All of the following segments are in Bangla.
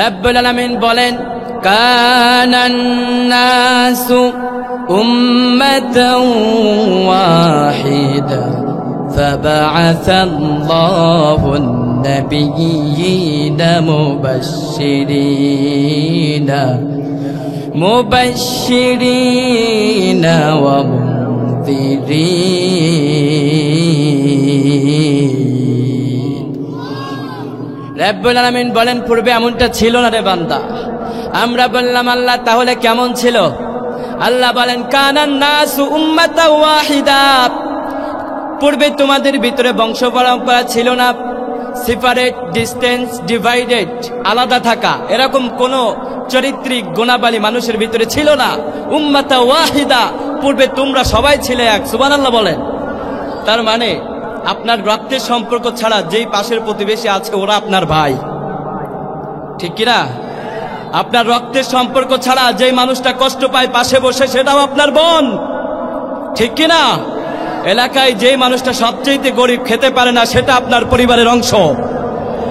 রাব্বুল আলামিন বলেন কানান নাসু উম্মাতান ওয়াহিদা ফাবা'আসাল্লাহু النبيين مبشرين ومنذرين রব্বুল আলামিন বলেন পূর্বে এমনটা ছিল না রে বান্দা। আমরা বললাম আল্লাহ তাহলে কেমন ছিল? আল্লাহ বলেন কানান নাসু উম্মাতান ওয়াহিদা, পূর্বে তোমাদের ভিতরে বংশ পরম্পরা ছিল না, সেপারেট, ডিস্টেন্স, ডিভাইডেড, আলাদা থাকা, এরকম কোন চরিত্রিক গুণাবলী মানুষের ভিতরে ছিল না। উম্মাতা ওয়াহিদা, পূর্বে তোমরা সবাই ছিলে এক। সুবহানাল্লাহ বলেন। তার মানে আপনার রক্তের সম্পর্ক ছাড়া যেই পাশের প্রতিবেশী আছে ওরা আপনার ভাই, ঠিক কিনা? আপনার রক্তের সম্পর্ক ছাড়া যেই মানুষটা কষ্ট পায় পাশে বসে সেটাও আপনার বোন, ঠিক কিনা? এলাকায় যেই মানুষটা সবচেয়ে গরিব, খেতে পারে না, সেটা আপনার পরিবারের অংশ,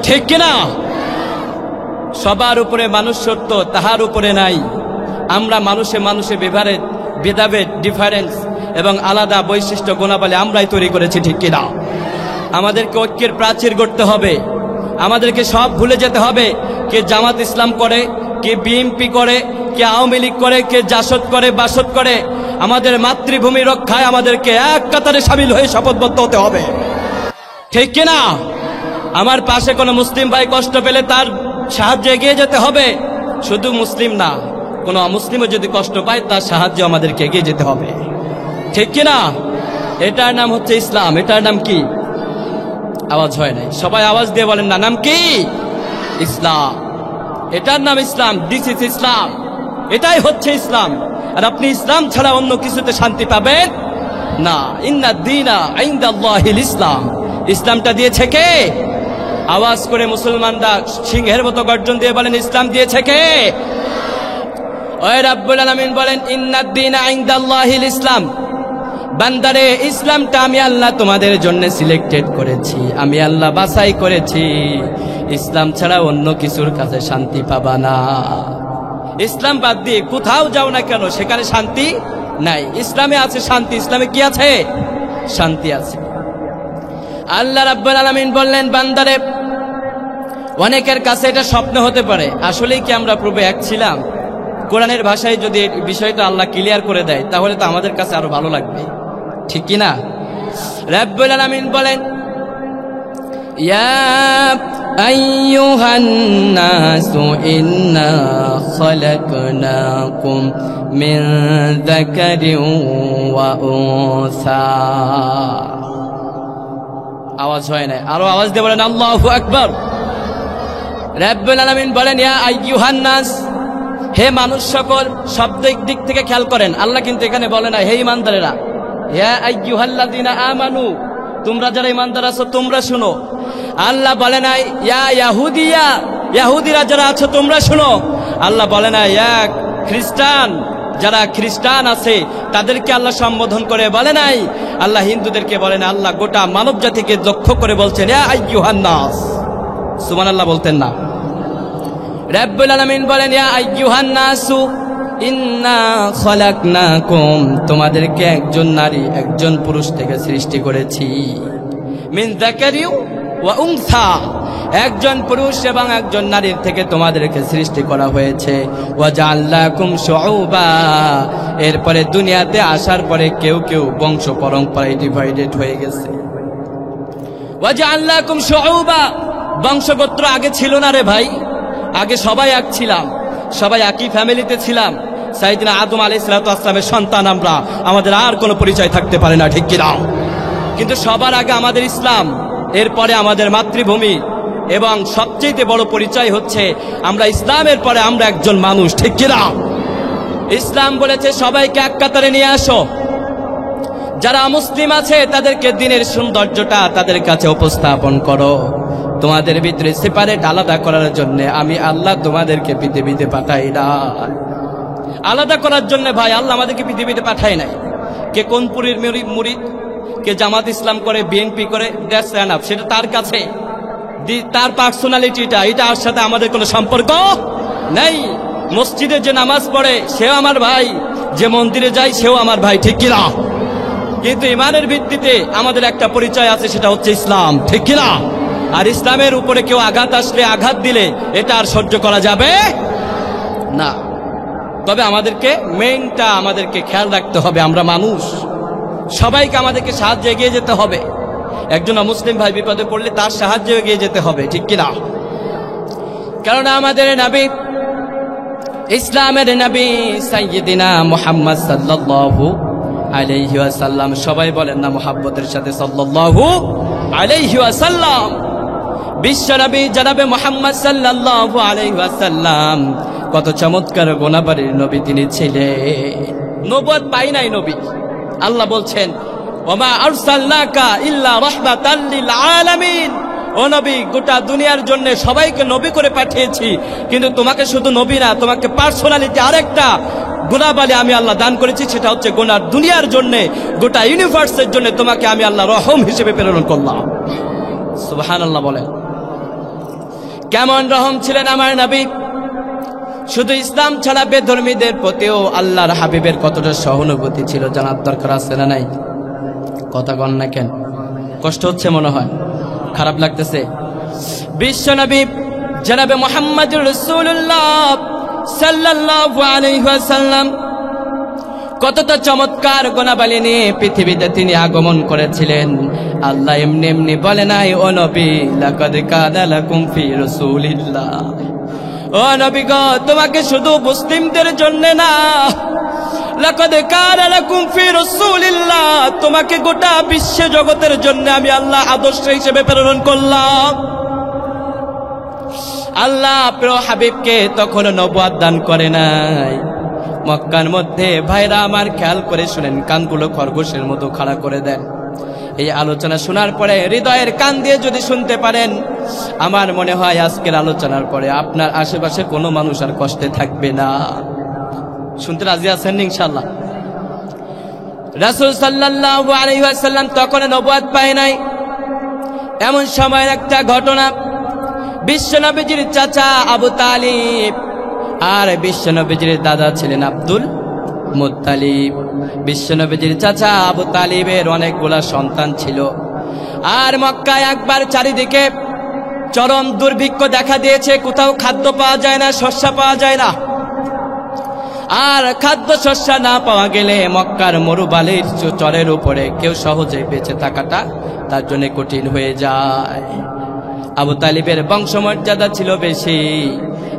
ঠিক কিনা? সবার উপরে মানুষ সত্য, তাহার উপরে নাই। আমরা মানুষে মানুষে ভেদাভেদ, ডিফারেন্স এবং আলাদা বৈশিষ্ট্য গুণাবলী আমরাই তৈরি করেছি, ঠিক কিনা? আমাদেরকে ঐক্যের প্রাচীর গড়তে হবে। আমাদেরকে সব ভুলে যেতে হবে। কে জামাত ইসলাম করে, কে বিএনপি করে, কে আওয়ামী লীগ করে, কে জাসদ করে, বাসদ করে, আমাদের মাতৃভূমি রক্ষায় আমাদেরকে এক কাতারে শামিল হয়ে শপথবদ্ধ হতে হবে, ঠিক কিনা? আমার পাশে কোনো মুসলিম ভাই কষ্ট পেলে তার সাহায্যে এগিয়ে যেতে হবে। শুধু মুসলিম না, কোনো অমুসলিমও যদি কষ্ট পায় তার সাহায্যে আমাদেরকে এগিয়ে যেতে হবে, ঠিক কিনা? এটার নাম হচ্ছে ইসলাম। এটার নাম কি? আওয়াজ হয় নাই, সবাই আওয়াজ দিয়ে বলেন না, নাম কি? ইসলাম। এটার নাম ইসলাম। দিস ইজ ইসলাম। এটাই হচ্ছে ইসলাম। আর আপনি ইসলাম ছাড়া অন্য কিছুতে শান্তি পাবেন না। ইন্নাদ দীনা ইনদাল্লাহিল ইসলাম। ইসলামটা দিয়েছে কে? আওয়াজ করে মুসলমানরা সিংহের মতো গর্জন দিয়ে বলেন ইসলাম দিয়েছে কে? ওই রাব্বুল আলামিন বলেন ইন্নাদ দীনা ইনদাল্লাহিল ইসলাম। বান্দারে, ইসলামটা আমি আল্লাহ তোমাদের জন্য সিলেক্টেড করেছি, আমি আল্লাহ বাছাই করেছি। ইসলাম ছাড়া অন্য কিছুর কাছে শান্তি পাবা না। ইসলাম বাদ দিয়ে কোথাও যাও না কেন, সেখানে শান্তি নাই। ইসলামে আছে শান্তি। ইসলামে কি আছে? শান্তি আছে। আল্লাহ রাব্বুল আলামিন বললেন বান্দারে, অনেকের কাছে এটা স্বপ্ন হতে পারে, আসলেই কি আমরা পূর্বে এক ছিলাম? কোরআনের ভাষায় যদি বিষয়টা আল্লাহ ক্লিয়ার করে দেয় তাহলে তো আমাদের কাছে আরো ভালো লাগবে, ঠিক কিনা? রাব্বুল আলামিন বলেন ইয়া আইয়ুহান নাসু ইন্না খালাকনাকুম মিন যাকারিন ওয়া উনসা। আওয়াজ হয় না, আরো আওয়াজ দিয়ে বলেন আল্লাহু আকবার। রাব্বুল আলামিন বলেন ইয়া আইয়ুহান নাস, হে মানুষ সকল। শব্দের দিক থেকে খেয়াল করেন, আল্লাহ কিন্তু এখানে বলে না হে ইমানদারেরা, ইয়া আইয়ুহাল্লাযিনা আমানু, তোমরা যারা ইমানদার আছো তোমরা শুনো। আল্লাহ বলে নাই ইয়া ইয়াহুদিয়া, ইয়াহুদিরা যারা আছো তোমরা শুনো। আল্লাহ বলে না ইয়া খ্রিস্টান, যারা খ্রিস্টান আছে তাদেরকে আল্লাহ সম্বোধন করে বলে নাই। আল্লাহ হিন্দুদেরকে বলে না, আল্লাহ গোটা মানব জাতিকে লক্ষ্য করে বলছেন ইয়া আইয়ুহান নাস। সুবহানাল্লাহ বলতেন না? রাব্বুল আলামিন বলেন ইয়া আইয়ুহান নাসু ইন্না খালাকনাকুম, তোমাদেরকে একজন নারী একজন পুরুষ থেকে সৃষ্টি করেছি। মিন যাকারি ওয়া উনসা, একজন পুরুষ এবং একজন নারীর থেকে তোমাদেরকে সৃষ্টি করা হয়েছে। ওয়া জাআলনাকুম শুউবা, এরপরে দুনিয়াতে আসার পরে কেউ কেউ বংশ পরম্পরায় ডিভাইডেড হয়ে গেছে। ওয়া জাআলনাকুম শুউবা, বংশগোত্র আগে ছিল না রে ভাই। আগে সবাই এক ছিলাম, সবাই একই ফ্যামিলিতে ছিলাম। সাইয়েদনা আদম আলাইহিস সালাতু ওয়াস সালামের সন্তান আমরা, আমাদের আর কোনো পরিচয় থাকতে পারে না, ঠিক কিনা? কিন্তু সবার আগে আমাদের ইসলাম, এরপরে আমাদের মাতৃভূমি, এবং সবচেয়ে বড় পরিচয় হচ্ছে আমরা ইসলামের পরে আমরা একজন মানুষ, ঠিক কিনা? ইসলাম বলেছে সবাইকে এক কাতারে নিয়ে আসো। যারা মুসলিম আছে তাদেরকে দিনের সৌন্দর্যটা তাদের কাছে উপস্থাপন করো। তোমাদের ভিতরে সেপারেট, আলাদা করার জন্য আমি আল্লাহ তোমাদেরকে পৃথিবীতে পাঠাই না। আলাদা করার জন্য ভাই আল্লাহ আমাদেরকে পৃথিবীতে পাঠায় নাই। কে কোন পুরীর মুরিদ, কে জামাত ইসলাম করে, বিএনপি করে, দ্যাটস এনাফ, সেটা তার কাছে। তার পার্সোনালিটিটা, এটার সাথে আমাদের কোনো সম্পর্ক নেই। মসজিদে যে নামাজ পড়ে সেও আমার ভাই, যে মন্দিরে যায় সেও আমার ভাই, ঠিক কিনা? কিন্তু ইমানের ভিত্তিতে আমাদের একটা পরিচয় আছে, সেটা হচ্ছে ইসলাম, ঠিক কিনা? আর ইসলামের উপরে কেউ আঘাত আসলে, আঘাত দিলে এটা আর সহ্য করা যাবে না। তবে আমাদেরকে মেইনটা আমাদেরকে খেয়াল রাখতে হবে, আমরা মানুষ, সবাইকে আমাদেরকে সাহায্যে এগিয়ে যেতে হবে। একজন মুসলিম ভাই বিপদে পড়লে তার সাহায্যে এগিয়ে যেতে হবে, ঠিক কিনা? কারণ আমাদের নবী, ইসলামের নবী সাইয়্যিদিনা মুহাম্মদ সাল্লাল্লাহু আলাইহি ওয়াসাল্লাম, সবাই বলেন না মুহাব্বতের সাথে সাল্লাল্লাহু আলাইহি ওয়াসাল্লাম। বিশ্ব নবী জনাবে মুহাম্মদ সাল্লাল্লাহু আলাইহি ওয়াসাল্লাম কত চমৎকার গুণাবলীর নবী তিনি ছিলেন। নবুয়ত পাই নাই নবী, আল্লাহ বলছেন ওমা আরসালনাকা ইল্লা রাহমাতাল লিল আলামিন, ও নবী গোটা দুনিয়ার জন্য সবাইকে নবী করে পাঠিয়েছি, কিন্তু তোমাকে শুধু নবী না, তোমাকে পার্সোনালিটি আরেকটা গুণাবলী আমি আল্লাহ দান করেছি, সেটা হচ্ছে গোটা দুনিয়ার জন্য, গোটা ইউনিভার্সের জন্য তোমাকে আমি আল্লাহ রহম হিসেবে প্রেরণ করলাম। সুবহানাল্লাহ বলেন। কেমন রহম ছিলেন আমার নবী! শুধু ইসলাম ছাড়া বেধর্মীদের প্রতিও আল্লাহর হাবিবের কতটা সহানুভূতি ছিল জানার দরকার আছে না নাই? কথা কন না কেন? কষ্ট হচ্ছে মনে হয়, খারাপ লাগতেছে? বিশ্ব নবী জনাবে মুহাম্মদুর রাসূলুল্লাহ সাল্লাল্লাহু আলাইহি ওয়াসাল্লাম কতটা চমৎকার গুণাবলী নিয়ে পৃথিবীতে তিনি আগমন করেছিলেন। আল্লাহ এমনি এমনি বলে নাই, ও নবী লাকাদ কানা লাকুম ফি রাসূলিল্লাহ, ও নবী গো তোমাকে শুধু মুসলিমদের জন্য না, লাকাদ কানা লাকুম ফি রাসূলিল্লাহ, তোমাকে গোটা বিশ্ব জগতের জন্য আমি আল্লাহ আদর্শ হিসেবে প্রেরণ করলাম। আল্লাহ প্রিয় হাবিবকে তখন নবুয়ত দান করে নাই। মক্কার মধ্যে ভাইরা আমার খেয়াল করে শুনেন, কানগুলো খরগোশের মতো খাড়া করে দেন। এই আলোচনা শোনার পরে হৃদয়ের কান দিয়ে যদি শুনতে পারেন, আমার মনে হয় আজকের আলোচনার পরে আপনার আশেপাশে কোনো মানুষ আর কষ্টে থাকবে না। শুনতে রাজি আছেন ইনশাআল্লাহ? রাসূল সাল্লাল্লাহু আলাইহি ওয়াসাল্লাম তখন নবুয়ত পায় নাই। এমন সময় একটা ঘটনা, বিশ্বনবীজির চাচা আবু তালিব আর বিশ্বনবীজির দাদা ছিলেন আব্দুল মুত্তালিব। বিশ্বনবীজির চাচা আবু তালিবের অনেকগুলা সন্তান ছিল। আর মক্কায় একবার চারিদিকে চরম দুর্ভিক্ষ দেখা দিয়েছে, কোথাও খাদ্য পাওয়া যায় না, শস্য পাওয়া যায় না। আর খাদ্য শস্য না পাওয়া গেলে মক্কার মরুবালির চরের উপরে কেউ সহজে বেঁচে থাকাটা তার জন্য কঠিন হয়ে যায়। আবু তালিবের বংশমর্যাদা ছিল বেশি।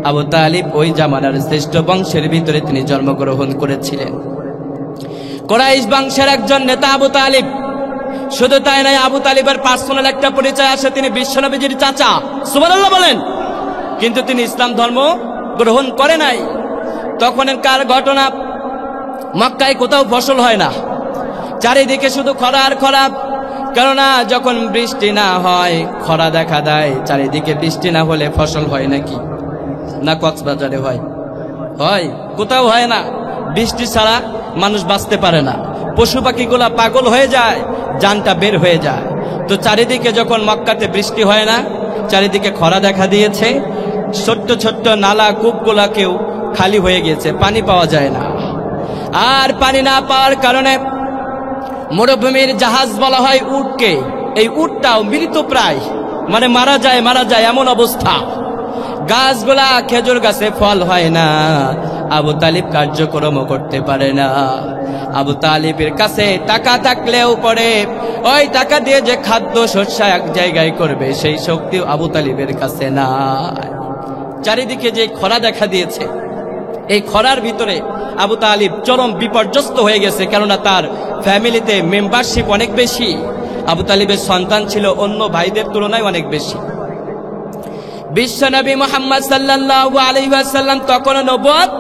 আবু তালিব ওই জামানার শ্রেষ্ঠ বংশের ভিতরে তিনি জন্মগ্রহণ করেছিলেন। কুরাইশ বংশের একজন নেতা আবু তালিব। শুধু তাই নয়, আবু তালিবের পার্সোনাল একটা পরিচয় আসে, তিনি বিশ্বনবীজির চাচা। সুবহানাল্লাহ বলেন। কিন্তু তিনি ইসলাম ধর্ম গ্রহণ করে নাই। তখনকার ঘটনা, মক্কায় কোথাও ফসল হয় না, চারিদিকে শুধু খরা আর খরা। কেননা যখন বৃষ্টি না হয় খরা দেখা দেয়। চারিদিকে বৃষ্টি না হলে ফসল হয় নাকি? না কক্সবাজারে হয়? হয়? কোথাও হয় না। বৃষ্টি ছাড়া মানুষ বাঁচতে পারে না, পশু পাখিগুলা পাগল হয়ে যায়, জানটা বের হয়ে যায়। তো চারিদিকে যখন মক্কাতে বৃষ্টি হয় না, চারিদিকে খরা দেখা দিয়েছে, ছোট্ট ছোট্ট নালা কূপগুলাকেও খালি হয়ে গেছে, পানি পাওয়া যায় না। আর পানি না পাওয়ার কারণে মরুভূমির জাহাজ বলা হয় উটকে, এই উটটাও মৃত প্রায়, মানে মারা যায় এমন অবস্থা। গাছগুলা, খেজুর গাছে ফল হয় না। আবু তালিব কার্যক্রম করতে পারে না। আবু তালিবের কাছে টাকা থাকলেও পরে ওই টাকা দিয়ে যে খাদ্য শস্য এক জায়গায় করবে সেই শক্তি আবু তালিবের কাছে নাই। চারিদিকে যে খরা দেখা দিয়েছে, এই খরার ভিতরে আবু তালিব চরম বিপর্যস্ত হয়ে গেছে, কেননা তার ফ্যামিলিতে মেম্বারশিপ অনেক বেশি। আবু তালিবের সন্তান ছিল অন্য ভাইদের তুলনায় অনেক বেশি। বিশ্বনবী মুহাম্মদ সাল্লাল্লাহু আলাইহি ওয়াসাল্লাম তখন নবুয়ত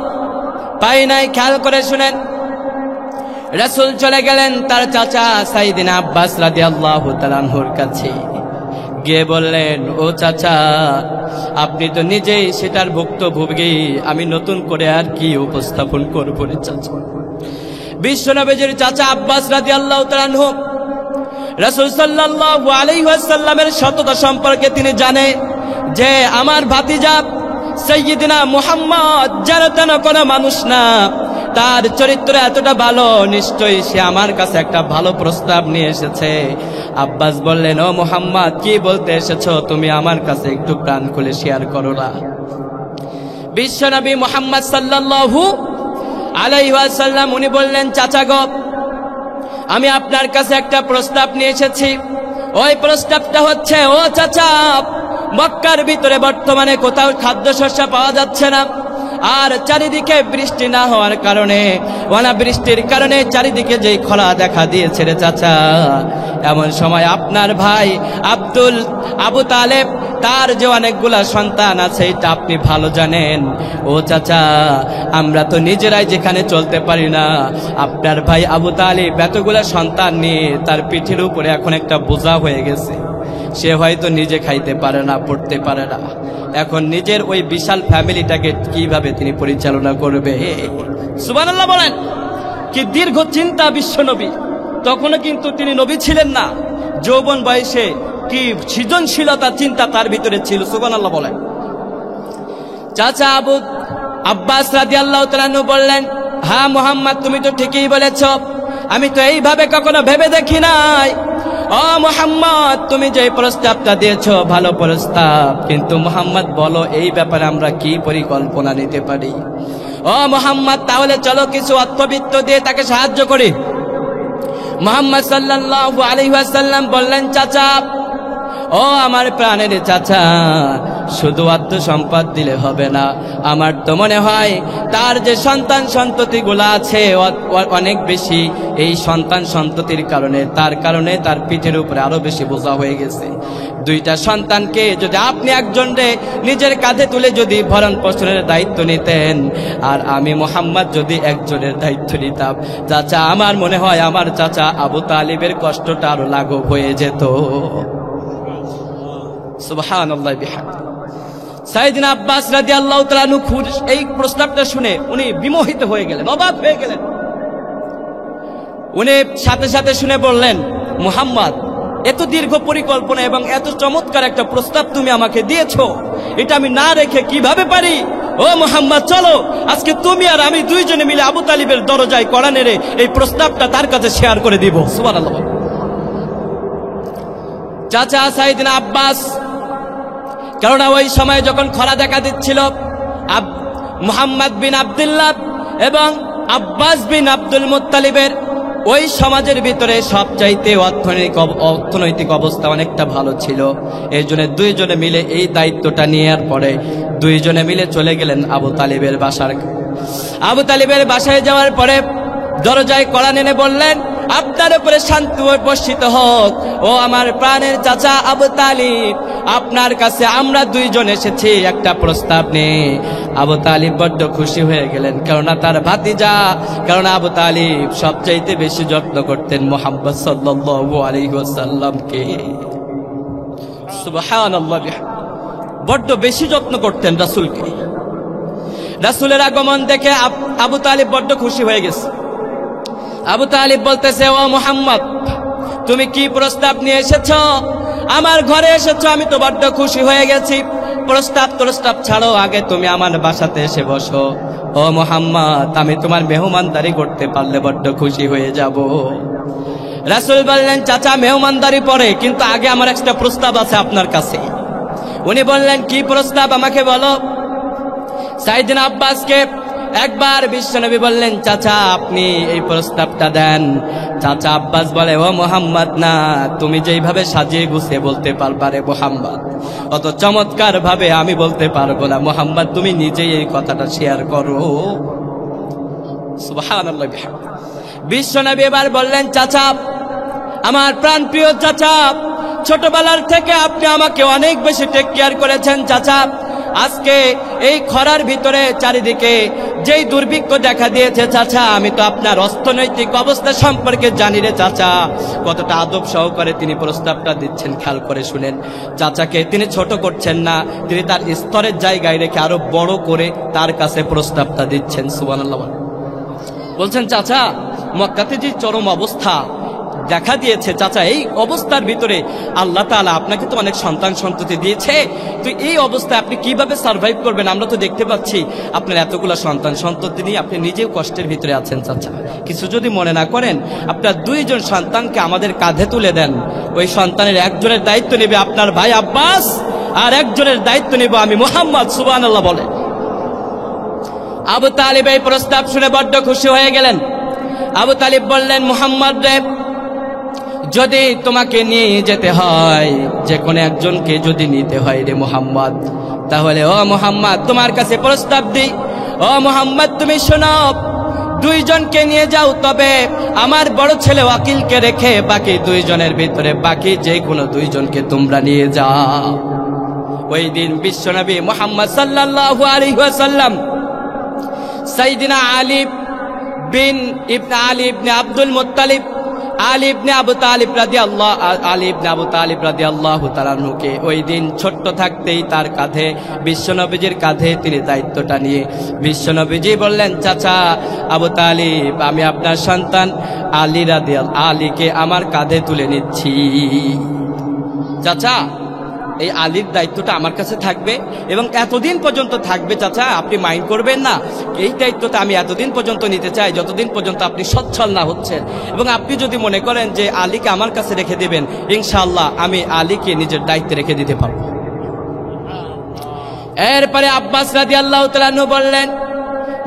পায় নাই। খেয়াল করে শুনেন, রাসূল চলে গেলেন তার চাচা সাইয়েদনা আব্বাস রাদিয়াল্লাহু তাআলা আনহুর কাছে। গিয়ে বললেন, ও চাচা, আপনি তো নিজেই সেটার ভুক্তভোগী, আমি নতুন করে আর কি উপস্থাপন করব রে চাচা। বিশ্বনবীর চাচা আব্বাস রাদিয়াল্লাহু তাআলা আনহু রাসূল সাল্লাল্লাহু আলাইহি ওয়াসাল্লামের সততা সম্পর্কে তিনি জানে যে আমার ভাতিজা সাইয়্যিদিনা মুহাম্মদ যার তেন কোনো মানুষ না, তার চরিত্র এতটা ভালো, নিশ্চয়ই সে আমার কাছে একটা ভালো প্রস্তাব নিয়ে এসেছে। আব্বাস বললেন, ও মুহাম্মদ, কি বলতে এসেছো তুমি আমার কাছে একটু প্রাণ খুলে শেয়ার করো না। বিশ্বনবী মুহাম্মদ সাল্লাল্লাহু আলাইহি ওয়াসাল্লাম উনি বললেন, চাচা গো, আমি আপনার কাছে একটা প্রস্তাব নিয়ে এসেছি। ওই প্রস্তাবটা হচ্ছে, ও চাচা, মক্কার ভিতরে বর্তমানে কোথাও খাদ্যশস্য পাওয়া যাচ্ছে না, আর চারিদিকে বৃষ্টি না হওয়ার কারণে, অনাবৃষ্টির কারণে চারিদিকে যেই খরা দেখা দিয়েছে রে চাচা, এমন সময় আপনার ভাই আবু তালেব, তার যে অনেকগুলা সন্তান আছে এটা আপনি ভালো জানেন। ও চাচা, আমরা তো নিজেরাই যেখানে চলতে পারি না, আপনার ভাই আবু তালেব এতগুলা সন্তান নিয়ে তার পিঠের উপরে এখন একটা বোঝা হয়ে গেছে। সে হয়তো নিজে খাইতে পারে না, পড়তে পারে না, এখন নিজের ওই বিশাল ফ্যামিলিটাকে কিভাবে তিনি পরিচালনা করবে। সুবহানাল্লাহ বলেন। কি দীর্ঘ চিন্তা বিশ্বনবী, তখনও কিন্তু তিনি নবী ছিলেন না, যৌবন বয়সে কি সৃজনশীলতা চিন্তা তার ভিতরে ছিল। সুবহানাল্লাহ বলেন। চাচা আব্বাস রাদিয়াল্লাহু তাআলা আনহু বললেন, হ্যাঁ মুহাম্মদ, তুমি তো ঠিকই বলেছ, আমি তো এইভাবে কখনো ভেবে দেখি নাই। ও মুহাম্মদ, তুমি যে প্রস্তাবটা দিয়েছো ভালো প্রস্তাব, কিন্তু মুহাম্মদ বলো এই ব্যাপারে আমরা কি পরিকল্পনা নিতে পারি। ও মুহাম্মদ, তাহলে চলো কিছু অর্থবিত্ত দিয়ে তাকে সাহায্য করি। মুহাম্মদ সাল্লাল্লাহু আলাইহি ওয়াসাল্লাম বললেন, চাচা, ও আমার প্রাণের চাচা, শুধু অর্থ সম্পদ দিলে হবে না, আমার তো মনে হয় তার যে সন্তান সন্ততিগুলো আছে অনেক বেশি, এই সন্তান সন্ততির কারণে তার পিঠের উপরে আরো বেশি বোঝা হয়ে গেছে। দুইটা সন্তানকে যদি আপনি একজনকে নিজের কাঁধে তুলে যদি ভরণ পোষণের দায়িত্ব নিতেন, আর আমি মুহাম্মদ যদি একজনের দায়িত্ব নিতাম, চাচা, আমার মনে হয় আমার চাচা আবু তালিবের কষ্টটা আরো লাঘব হয়ে যেত। সুবহানাল্লাহ বিহামদিহি। সাইয়েদনা আব্বাস রাদিয়াল্লাহু তাআলা আনহু এই প্রস্তাবটা শুনে উনি বিমোহিত হয়ে গেলেন, অবাক হয়ে গেলেন। উনি সাথে সাথে শুনে বললেন, মুহাম্মদ, এত দীর্ঘ পরিকল্পনা এবং এত চমৎকার একটা প্রস্তাব তুমি আমাকে দিয়েছো, এটা আমি না রেখে কিভাবে পারি। ও মুহাম্মদ, চলো আজকে তুমি আর আমি দুইজনে মিলে আবু তালিবের দরজায় কড়া নেড়ে এই প্রস্তাবটা তার কাছে শেয়ার করে দিব। সুবহানাল্লাহ। চাচা সাইয়েদনা আব্বাস, কেননা ওই সময় যখন খরা দেখা দিচ্ছিল, মুহাম্মদ বিন আব্দুল্লাহ এবং আব্বাস বিন আব্দুল মুত্তালিবের ওই সমাজের ভিতরে সবচাইতে অর্থনৈতিক অবস্থা অনেকটা ভালো ছিল। এই জন্য দুইজনে মিলে এই দায়িত্বটা নেওয়ার পরে দুইজনে মিলে চলে গেলেন আবু তালিবের বাসায় যাওয়ার পরে দরজায় কড়া নেড়ে বললেন, আপনার উপরে শান্তি বর্ষিত হোক, ও আমার প্রাণের চাচা আবু তালিব, আপনার কাছে আমরা দুইজন এসেছি একটা প্রস্তাব নিয়ে। আবু তালিব বড্ড খুশি হয়ে গেলেন, কেননা তার ভাতিজা, কারণ আবু তালিব সবচাইতে বেশি যত্ন করতেন মুহাম্মদ সাল্লাল্লাহু আলাইহি ওয়াসাল্লামকে। সুবহানাল্লাহ, বড্ড বেশি যত্ন করতেন রাসূলকে। রাসূলের আগমন দেখে আবু তালিব বড্ড খুশি হয়ে গেছে। আবু তালিব বলতেছে, ও মুহাম্মদ, তুমি কি প্রস্তাব নিয়ে এসেছো? আমার ঘরে এসেছো, আমি তো বড্ড খুশি হয়ে গেছি। প্রস্তাব ছাড়ো, আগে তুমি আমার বাসাতে এসে বসো। ও মুহাম্মদ, আমি তোমার মেহমানদারি করতে পারলে বড্ড খুশি হয়ে যাব। রাসূল বললেন, চাচা, মেহমানদারি পরে, কিন্তু আগে আমার একটা প্রস্তাব আছে আপনার কাছে। উনি বললেন, কি প্রস্তাব, আমাকে বলো। সাইয়েদনা আব্বাসকে একবার বিশ্বনবী বললেন, চাচা, আপনি এই প্রস্তাবটা দেন। চাচা আব্বাস বলে, ও মুহাম্মদ, না, তুমি যেইভাবে সাজিয়ে গুছিয়ে বলতে পারবা রে মুহাম্মদ, অত চমৎকার ভাবে আমি বলতে পারবো না। মুহাম্মদ, তুমি নিজেই এই কথাটা শেয়ার করো। সুবহানাল্লাহ। বিশ্বনবী এবার বললেন, চাচা, আমার প্রাণপ্রিয় চাচা, ছোটবেলার থেকে আপনি আমাকে অনেক বেশি টেক কেয়ার করেছেন। চাচা, আজকে এই খরার ভিতরে চারিদিকে যেই দুর্ভিক্ষ দেখা দিয়েছে, চাচা, আমি তো আপনার অর্থনৈতিক অবস্থা সম্পর্কে জানি রে চাচা। কতটা আদব সহকারে তিনি প্রস্তাবটা দিচ্ছেন, খেয়াল করে শুনেন। চাচাকে তিনি ছোট করছেন না, তিনি তার স্তরের জায়গায় রেখে আরো বড় করে তার কাছে প্রস্তাবটা দিচ্ছেন। সুবহানাল্লাহ। বলছেন, চাচা, মক্কাতে যে চরম অবস্থা, দেখা দিয়েছে চাচা, এই অবস্থার ভিতরে আল্লাহ তাআলা আপনাকে তো অনেক সন্তান সন্ততি দিয়েছে, তো এই অবস্থায় আপনি কিভাবে সার্ভাইভ করবেন? আমরা তো দেখতে পাচ্ছি আপনার এতগুলা সন্তান সন্ততি নিয়ে আপনি নিজেও কষ্টের ভিতরে আছেন চাচা, কিছু যদি মনে না করেন আপনার 2 জন সন্তানকে আমাদের কাঁধে তুলে দেন। ওই সন্তানের একজনের দায়িত্ব নেবে আপনার ভাই আব্বাস, আর একজনের দায়িত্ব নেব আমি মুহাম্মদ। সুবহানাল্লাহ বলে। আবু তালিব এই প্রস্তাব শুনে বড্ড খুশি হয়ে গেলেন। আবু তালিব বললেন, মুহাম্মদ রে, যদি তোমাকে নিয়ে যেতে হয়, যে কোনো একজনকে যদি নিতে হয় রে মুহাম্মদ, তাহলে ও মুহাম্মদ তোমার কাছে প্রস্তাব দিই, ও মুহাম্মদ তুমি শোনো, 2 জনকে নিয়ে যাও, তবে আমার বড় ছেলে ওয়াকিলকে রেখে বাকি 2 জনের ভিতরে বাকি যে কোনো 2 জনকে তোমরা নিয়ে যাও। ওই দিন বিশ্বনবী মুহাম্মদ সাল্লাল্লাহু আলাইহি ওয়াসাল্লাম সাইয়্যিদিনা আলী ইবনে আব্দুল মুত্তালিব, আলী ইবনে আবু তালিব রাদিয়াল্লাহু তাআলা আনহুকে ওই দিন ছোট্ট থাকতেই তার কাঁধে, বিশ্বনবীজির কাঁধে তিনি দায়িত্বটা নিয়ে বিশ্বনবীজি বললেন, চাচা আবু তালিব, আমি আপনার সন্তান আলীকে আমার কাঁধে তুলে নিচ্ছি। চাচা, এই আলীর দায়িত্বটা আমার কাছে থাকবে এবং এতদিন পর্যন্ত থাকবে। চাচা আপনি মাইন্ড করবেন না, এই দায়িত্বটা আমি এতদিন পর্যন্ত নিতে চাই যতদিন পর্যন্ত আপনি সচ্ছল না হচ্ছেন, এবং আপনি যদি মনে করেন যে আলীকে আমার কাছে রেখে দেবেন, ইনশাআল্লাহ আমি আলীকে নিজের দায়িত্বে রেখে দিতে পারবো। এরপরে আব্বাস রাদিয়াল্লাহু তাআলা আনহু বললেন,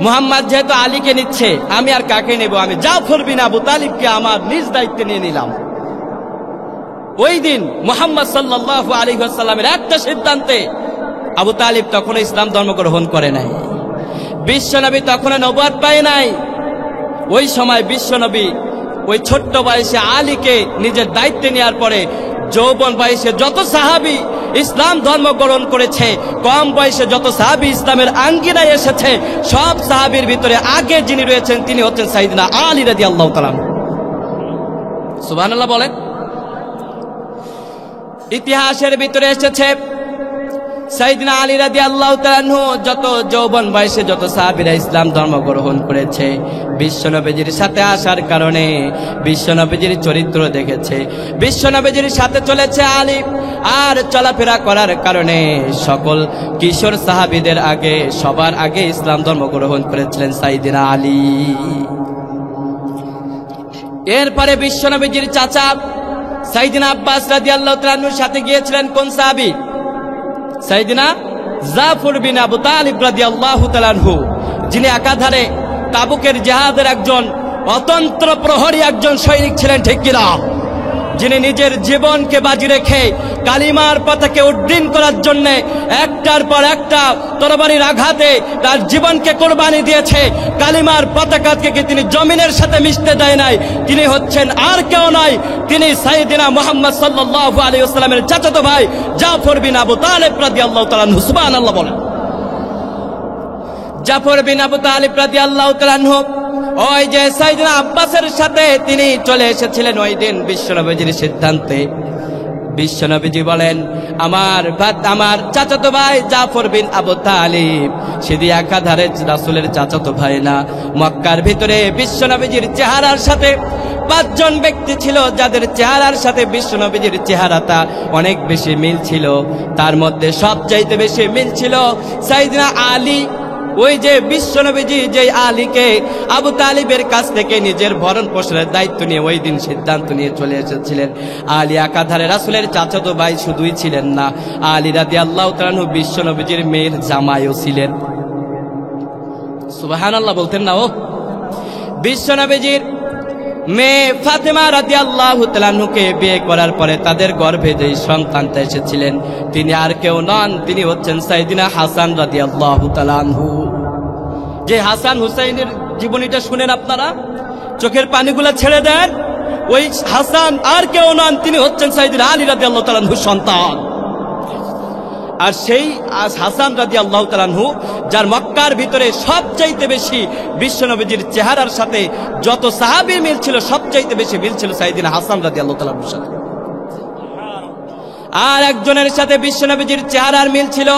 মুহাম্মদ যেহেতু আলীকে নিচ্ছে, আমি আর কাকে নেব? আমি জাফর বিন আবু তালিবকে আমার নিজ দায়িত্বে নিয়ে নিলাম। ওই দিন মুহাম্মদ সাল্লাল্লাহু আলাইহি ওয়াসাল্লামের একটা সিদ্ধান্তে আবু তালিব তখনও ইসলাম ধর্ম গ্রহণ করে নাই, বিশ্বনবী তখনও নবুয়ত পায় নাই। ওই সময় বিশ্বনবী ওই ছোট্ট বয়সে আলীকে নিজের দায়িত্বে নেওয়ার পরে যৌবন বয়সে যত সাহাবী ইসলাম ধর্ম গ্রহণ করেছে, কম বয়সে যত সাহাবী ইসলামের আঙ্গিনায় এসেছে, সব সাহাবীর ভিতরে আগে যিনি রয়েছেন তিনি হচ্ছেন সাইয়্যিদিনা আলী রাদিয়াল্লাহু তাআলা। সুবহানাল্লাহ বলেন। ইতিহাসের ভিতরে এসেছে সাইয়্যিদিনা আলী রাদিয়াল্লাহু তাআলা আনহু যত যৌবন বয়সে যত সাহাবীরা ইসলাম ধর্ম গ্রহণ করেছে, বিশ্বনবীজির সাথে আসার কারণে বিশ্বনবীজির চরিত্র দেখেছে, বিশ্বনবীজির সাথে চলেছে আলী, আর চলাফেরা করার কারণে সকল কিশোর সাহাবীদের আগে সবার আগে ইসলাম ধর্ম গ্রহণ করেছিলেন সাইয়্যিদিনা আলী। এরপরে বিশ্বনবীজির চাচা সাইয়্যিদিনা আব্বাস রাদিয়াল্লাহু তাআলা আনহুর সাথে গিয়েছিলেন কোন সাহাবী? সাইয়্যিদিনা জাফর বিন আবু তালিব রাদিয়াল্লাহু তাআলা আনহু, যিনি একাধারে তাবুকের জিহাদের একজন অতন্ত্র প্রহরী একজন সৈনিক ছিলেন, ঠিক কিনা? যিনি নিজের জীবনকে বাজি রেখে কালিমার পতাকে উড্ডীন করার জন্য একটার পর একটা তরবারির আঘাতে তার জীবনকে কোরবানি দিয়েছে। কালিমার পতাকাকে তিনি জমিনের সাথে মিশতে দেয় নাই। তিনি হচ্ছেন আর কেউ নয়, তিনি সাইয়্যিদিনা মুহাম্মদ সাল্লাল্লাহু আলাইহি ওয়াসাল্লামের চাচাতো ভাই জাফর বিন আবু তালিব রাদিয়াল্লাহু তাআলা আনহু। সুবহানাল্লাহ বলেন। জাফর বিন আবু তালিব রাদিয়াল্লাহু তাআলা আনহু ওই যে সাইয়্যিদিনা আব্বাসের সাথে তিনি চলে এসেছিলেন ওই দিন বিশ্বনবীজির সিদ্ধান্তে। বিশ্বনবীজি বলেন, আমার চাচাতো ভাই জাফর বিন আবু তালিব শুধু একাধারে রাসূলের চাচাতো ভাই না, মক্কার ভিতরে বিশ্বনবীজির চেহারার সাথে 5 জন ব্যক্তি ছিল যাদের চেহারার সাথে বিশ্বনবীজির চেহারাটা অনেক বেশি মিল ছিল। তার মধ্যে সবচাইতে বেশি মিল ছিল সাইয়্যিদিনা আলী। ওই যে বিশ্বনবীজি যে আলীকে আবু তালিবের কাছ থেকে নিজের ভরণ পোষণের দায়িত্ব নিয়ে ওই দিন সিদ্ধান্ত নিয়ে চলে এসেছিলেন, আলী একাধারে রাসূলের চাচাতো ভাই শুধুই ছিলেন না, আলী রাদিয়াল্লাহু তাআলা আনহু বিশ্বনবীজির মেয়ের জামাইও ছিলেন। সুবহানাল্লাহ বলতেন না? ও বিশ্বনবীজির মেয়ে ফাতেমা রাদিয়াল্লাহু তাআলা আনহুকে বিয়ে করার পরে তাদের গর্ভে যেই সন্তানটা এসেছিলেন তিনি আর কেউ নন, তিনি হচ্ছেন সাইয়্যিদিনা হাসান রাদিয়াল্লাহু তাআলা আনহু। যে হাসান হুসাইনের জীবনীটা শুনেন আপনারা, চোখের পানিগুলো ছেড়ে দেন। ওই হাসান আর কেউ নন, তিনি হচ্ছেন সাইয়্যিদিনা আলী রাদিয়াল্লাহু তাআলা আনহুর সন্তান। আর সেই হাসান রাদিয়াল্লাহু তাআলা আনহু যার মক্কার ভিতরে সবচাইতে বেশি বিশ্বনবীজির চেহারার সাথে যত সাহাবীর মিল ছিল, সবচাইতে বেশি মিল ছিল সাইয়্যিদিনা হাসান রাদিয়াল্লাহু তাআলা আনহুর সাথে। আর একজনের সাথে বিশ্বনবীজির চেহারার মিল ছিল,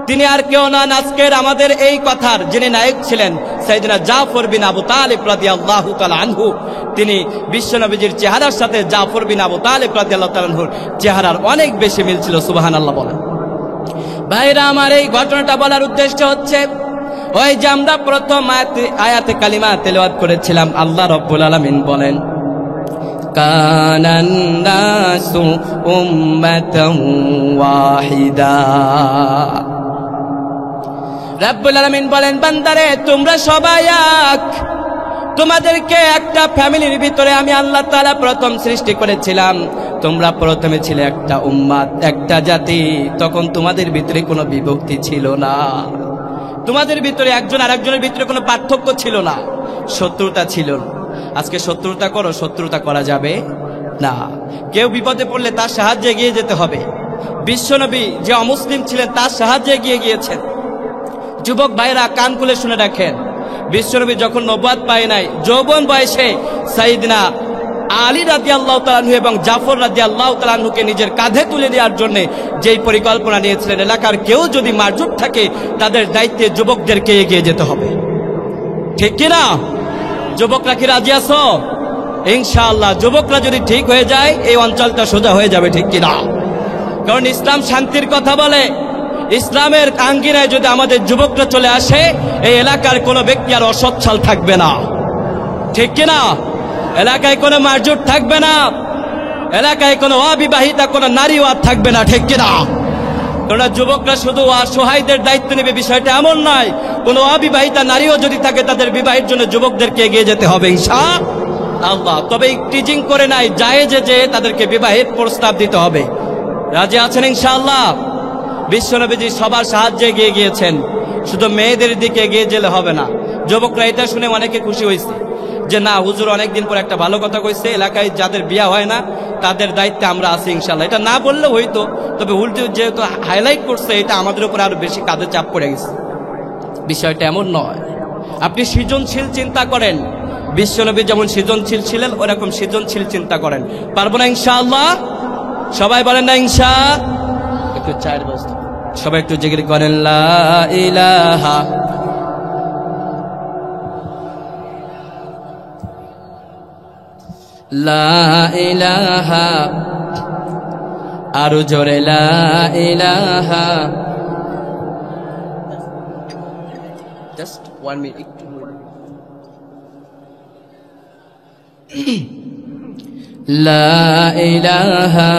তিনি আর কেউ নন, আজকের আমাদের এই কথার যিনি নায়ক ছিলেন সাইয়েদনা জাফর বিন আবু তালিব রাদিয়াল্লাহু তাআলা আনহু। তিনি বিশ্বনবীজির চেহারার সাথে জাফর বিন আবু তালিব রাদিয়াল্লাহু তাআলা আনহুর চেহারার অনেক বেশি মিল ছিল। সুবহানাল্লাহ বলেন। ভাইরা আমার, এই ঘটনাটা বলার উদ্দেশ্য হচ্ছে ওই যে আমরা প্রথম আয়াতে কালিমা তেলাওয়াত করেছিলাম, আল্লাহ রাব্বুল আলামিন বলেন কানান নাসু উম্মাতান ওয়াহিদা। রাব্বুল আলামিন বলেন বান্দারে তোমরা সবাই এক, তোমাদেরকে একটা ফ্যামিলির ভিতরে আমি আল্লাহ তাআলা প্রথম সৃষ্টি করেছিলাম। তোমরা প্রথমে ছিলে একটা উম্মাত, একটা জাতি। তখন তোমাদের ভিতরে কোনো বিভক্তি ছিল না, তোমাদের ভিতরে একজন আরেকজনের ভিতরে কোনো পার্থক্য ছিল না, শত্রুতা ছিল না। আজকে শত্রুতা করো, শত্রুতা করা যাবে না। কেউ বিপদে পড়লে তার সাহায্যে এগিয়ে যেতে হবে। বিশ্বনবী যে অমুসলিম ছিলেন তার সাহায্যে এগিয়ে গিয়েছেন। যুবক ভাইরা কান খুলে শুনে রাখেন, বিশ্বনবী যখন নবুয়ত পায় নাই, যৌবন বয়সে সাইয়েদনা আলী রাদিয়াল্লাহু তাআলা আনহু এবং জাফর রাদিয়াল্লাহু তাআলা আনহুকে নিজের কাঁধে তুলে দেওয়ার জন্য যেই পরিকল্পনা নিয়েছিলেন, এলাকার কেউ যদি মারজুট থাকে তাদের দায়িত্বে যুবকদেরকে এগিয়ে যেতে হবে। ঠিক কিনা? যুবকরা কি রাজি আছো? ইনশাআল্লাহ যুবকরা যদি ঠিক হয়ে যায় এই অঞ্চলটা সোজা হয়ে যাবে। ঠিক কিনা? কারণ ইসলাম শান্তির কথা বলে। ইসলামের আঙ্গিনায় যদি আমাদের যুবকরা চলে আসে, এই এলাকার কোনো ব্যক্তি আর অসচ্ছল থাকবে না। ঠিক কিনা? এলাকায় কোনো মারজুট থাকবে না, এলাকায় কোনো অবিবাহিতা কোনো নারীও আর থাকবে না। ঠিক কিনা? কারণ যুবকরা শুধু অসহায়দের দায়িত্ব নেবে বিষয়টা এমন নয়, কোনো অবিবাহিতা নারীও যদি থাকে তাদের বিবাহের জন্য যুবকদেরকে এগিয়ে যেতে হবে ইনশাআল্লাহ। তবে টিচিং করে নাই, জায়েজে যে তাদেরকে বিবাহের প্রস্তাব দিতে হবে। রাজি আছেন ইনশাআল্লাহ? বিশ্বনবীজি সবার সাহায্যে এগিয়ে গিয়েছেন, শুধু মেয়েদের দিকে এগিয়ে গেলে হবে না। যুবকরা এটা শুনে অনেকে খুশি হয়েছে যে না, হুজুর অনেকদিন পর একটা ভালো কথা কইছে, এলাকায় যাদের বিয়া হয় না তাদের দায়িত্বে আমরা আছি ইনশাআল্লাহ। এটা না বললেও হইতো, তবে উল্টে যেহেতু হাইলাইট করছে এটা আমাদের উপর আরো বেশি কাঁধে চাপ পড়ে গেছে। বিষয়টা এমন নয়। আপনি সৃজনশীল চিন্তা করেন, বিশ্বনবী যেমন সৃজনশীল ছিলেন ওরকম সৃজনশীল চিন্তা করেন। পারবো না ইনশাআল্লাহ? সবাই বলেন না ইনশাআল্লাহ? একটু চায়ের ব্যবস্থা, সবাই একটু জিকির করেন লা ইলাহা লা ইলাহা, আরো জোরে লা ইলাহা। জাস্ট 1 মিনিট, লা ইলাহা,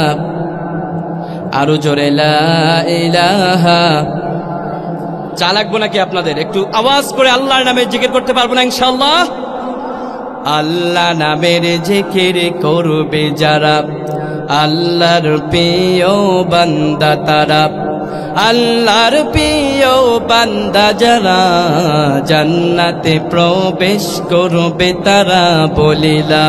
আরো জোরে লা ইলাহা। চা লাগবো নাকি আপনাদের? একটু আওয়াজ করে আল্লাহর নামে জিকির করতে পারবো না ইনশাআল্লাহ? আল্লাহ নামের জিকির করবে যারা, আল্লাহর প্রিয় বান্দা তারা, আল্লাহর প্রিয় বান্দা যারা, জান্নাতে প্রবেশ করবে তারা। বলিলা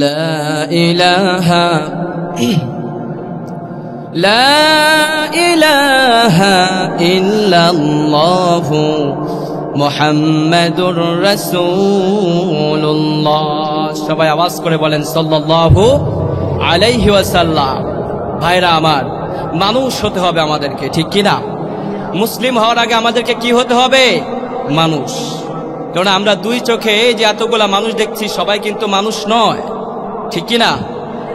লা ইলাহা লা ইলাহা ইল্লাল্লাহু মুহাম্মাদুর রাসূলুল্লাহ। সবাই আওয়াজ করে বলেন সাল্লাল্লাহু আলাইহি ওয়াসাল্লাম। ভাইরা আমার, মানুষ হতে হবে আমাদেরকে, ঠিক কিনা? মুসলিম হওয়ার আগে আমাদেরকে কি হতে হবে? মানুষ। কারণ আমরা দুই চোখে যে এতগুলা মানুষ দেখছি সবাই কিন্তু মানুষ নয়, ঠিক কিনা?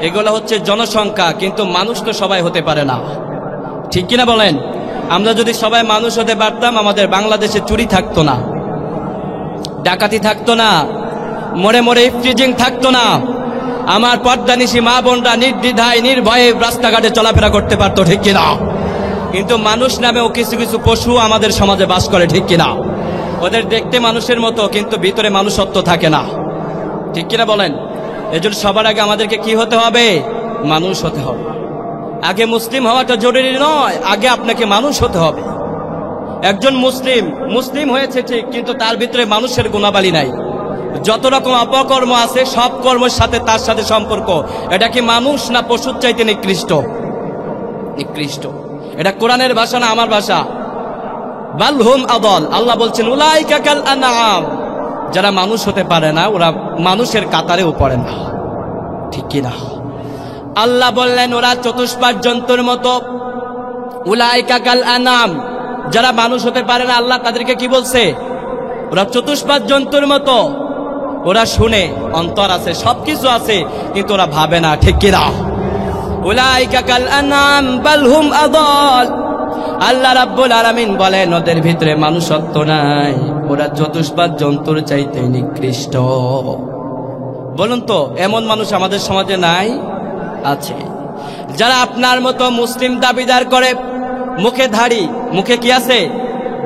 এগুলো হচ্ছে জনসংখ্যা, কিন্তু মানুষ তো সবাই হতে পারে না, ঠিক কিনা বলেন? আমরা যদি সবাই মানুষ হতে পারতাম আমাদের বাংলাদেশে চুরি থাকতো না, ডাকাতি থাকতো না, মোড়ে মোড়ে ইফটিজিং থাকতো না, আমার পর্দানিশী মা বোনরা নির্দ্বিধায় নির্ভয়ে রাস্তাঘাটে চলাফেরা করতে পারতো, ঠিক কিনা? কিন্তু মানুষ নামেও কিছু কিছু পশু আমাদের সমাজে বাস করে, ঠিক কিনা? ওদের দেখতে মানুষের মতো কিন্তু ভিতরে মানুষত্ব থাকে না, ঠিক কিনা বলেন? এজন্য সবার আগে আমাদেরকে কি হতে হবে? মানুষ হতে হবে। আগে মুসলিম হওয়াটা জরুরি নয়, আগে আপনাকে মানুষ হতে হবে। একজন মুসলিম মুসলিম হয়েছে ঠিক, কিন্তু তার ভিতরে মানুষের গুণাবলী নাই। যত রকম অপকর্ম আছে সব কর্মের সাথে তার সাথে সম্পর্ক। এটা কি মানুষ না পশুর চাইতে নিকৃষ্ট? নিকৃষ্ট। এটা কোরআনের ভাষা না আমার ভাষা। বাল হুম আদল, আল্লাহ বলছেন উলাইকা কাল আনআম, যারা মানুষ হতে পারে না ওরা মানুষের কাতারেও পড়ে না, ঠিক কি না? আল্লাহ বললেন ওরা চতুষ্পাদ জন্তুর মতো। উলাইকা কাল আনআম, যারা মানুষ হতে পারে না আল্লাহ তাদেরকে কি বলছে? ওরা চতুষ্পাদ জন্তুর মতো। ওরা শুনে, অন্তর আছে, সবকিছু আছে, কিন্তু ওরা ভাবে না, ঠিক কি না? উলাইকা কাল আনআম বাল হুম আদল। আল্লাহ রাব্বুল আলামিন বলেন ওদের ভিতরে মানুষত্ব নাই, ওরা চতুষ্পাদ জন্তুর চাইতে নিকৃষ্ট। বলুন তো এমন মানুষ আমাদের সমাজে নাই? আছে। যারা আপনার মতো মুসলিম দাবিদার করে, মুখে দাড়ি, মুখে কি আছে?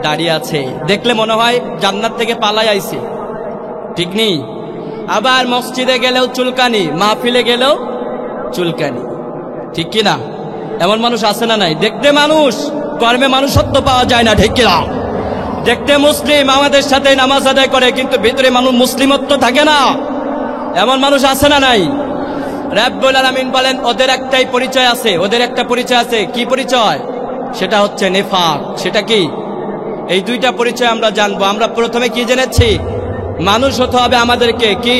দাড়ি আছে, দেখলে মনে হয় জান্নাত থেকে পালাই আইছে, ঠিক নেই? আবার মসজিদে গেলেও চুলকানি, মাহফিলে গেলেও চুলকানি, ঠিক কি না? এমন মানুষ আছে না নাই? দেখতে মানুষ, কর্মে মানুষত্ব পাওয়া যায় না, ঠিক কি না? দেখতে মুসলিম, আমাদের সাথে নামাজ আদায় করে, কিন্তু ভিতরে মানুষ মুসলিমত্ব থাকে না। এমন মানুষ আছে না নাই? রাব্বুল আলামিন বলেন ওদের একটাই পরিচয় আছে, ওদের একটা পরিচয় আছে। কি পরিচয়? সেটা হচ্ছে নিফাক। সেটা কি? এই দুইটা পরিচয় আমরা জানবো। আমরা প্রথমে কি জেনেছি? মানুষ হতে হবে আমাদেরকে, কি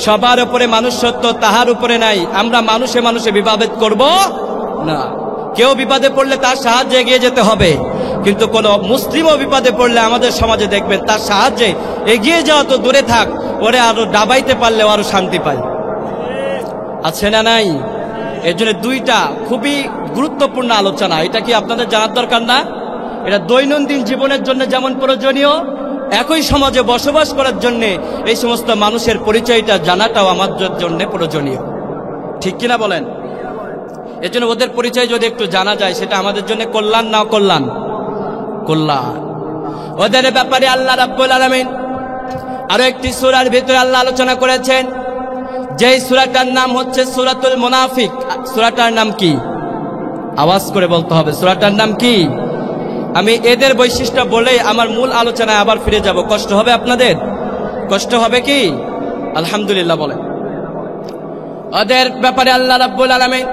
সবার উপরে মানুষ সত্য, তাহার উপরে নাই। আমরা মানুষে মানুষে বিবাদ করব না। কেউ বিপদে পড়লে তার সাহায্যে এগিয়ে যেতে হবে, কিন্তু কোন মুসলিমও বিপদে পড়লে আমাদের সমাজে দেখবেন তার সাহায্যে এগিয়ে যাওয়া তো দূরে থাক, ওরে আরো ডাবাইতে পারলে আরো শান্তি পায়। আছে না নাই? এর জন্য দুইটা খুবই গুরুত্বপূর্ণ আলোচনা। এটা কি আপনাদের জানার দরকার না? এটা দৈনন্দিন জীবনের জন্য যেমন প্রয়োজনীয়, একই সমাজে বসবাস করার জন্য এই সমস্ত মানুষের পরিচয়টা জানাটাও আমাদের জন্য প্রয়োজনীয়, ঠিক কিনা বলেন? এর জন্য ওদের পরিচয় যদি একটু জানা যায় সেটা আমাদের জন্য কল্যাণ না কল্যাণ? কল্যাণ। ওদের ব্যাপারে আল্লাহ রাব্বুল আলামিন আরো একটি সূরার ভিতরে আল্লাহ আলোচনা করেছেন, যেই সূরাটার নাম হচ্ছে সূরাতুল মুনাফিক। সূরাটার নাম কি? আওয়াজ করে বলতে হবে, সূরাটার নাম কি? আমি এদের বৈশিষ্ট্য বলে আমার মূল আলোচনায় আবার ফিরে যাব। কষ্ট হবে আপনাদের? কষ্ট হবে কি? আলহামদুলিল্লাহ বলেন। ওদের ব্যাপারে আল্লাহ রাব্বুল আলামিন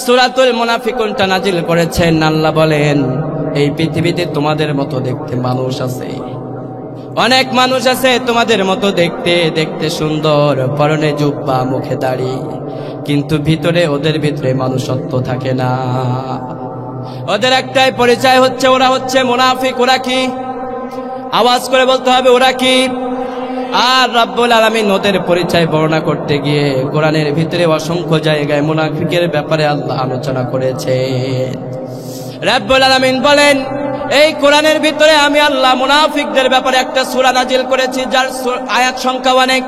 সূরাতুল মুনাফিকুনটা নাজিল করেছেন। আল্লাহ বলেন এই পৃথিবীতে তোমাদের মতো দেখতে মানুষ আছে, অনেক মানুষ আছে তোমাদের মতো দেখতে, দেখতে সুন্দর, পরনে জুব্বা, মুখে দাড়ি, কিন্তু ভিতরে ওদের ভিতরে মানুষত্ব থাকে না। ওদের একটাই পরিচয় হচ্ছে ওরা হচ্ছে মুনাফিক। ওরা কি? আওয়াজ করে বলতে হবে, ওরা কি? আর রাব্বুল আলামিন ওদের পরিচয় বর্ণনা করতে গিয়ে কোরআনের ভিতরে অসংখ্য জায়গায় মুনাফিকের ব্যাপারে আল্লাহ আলোচনা করেছেন। রাব্বুল আলামিন বলেন এই কোরআনের ভিতরে আমি আল্লাহ মুনাফিকদের ব্যাপারে একটা সূরা নাজিল করেছি যার আয়াত সংখ্যা অনেক,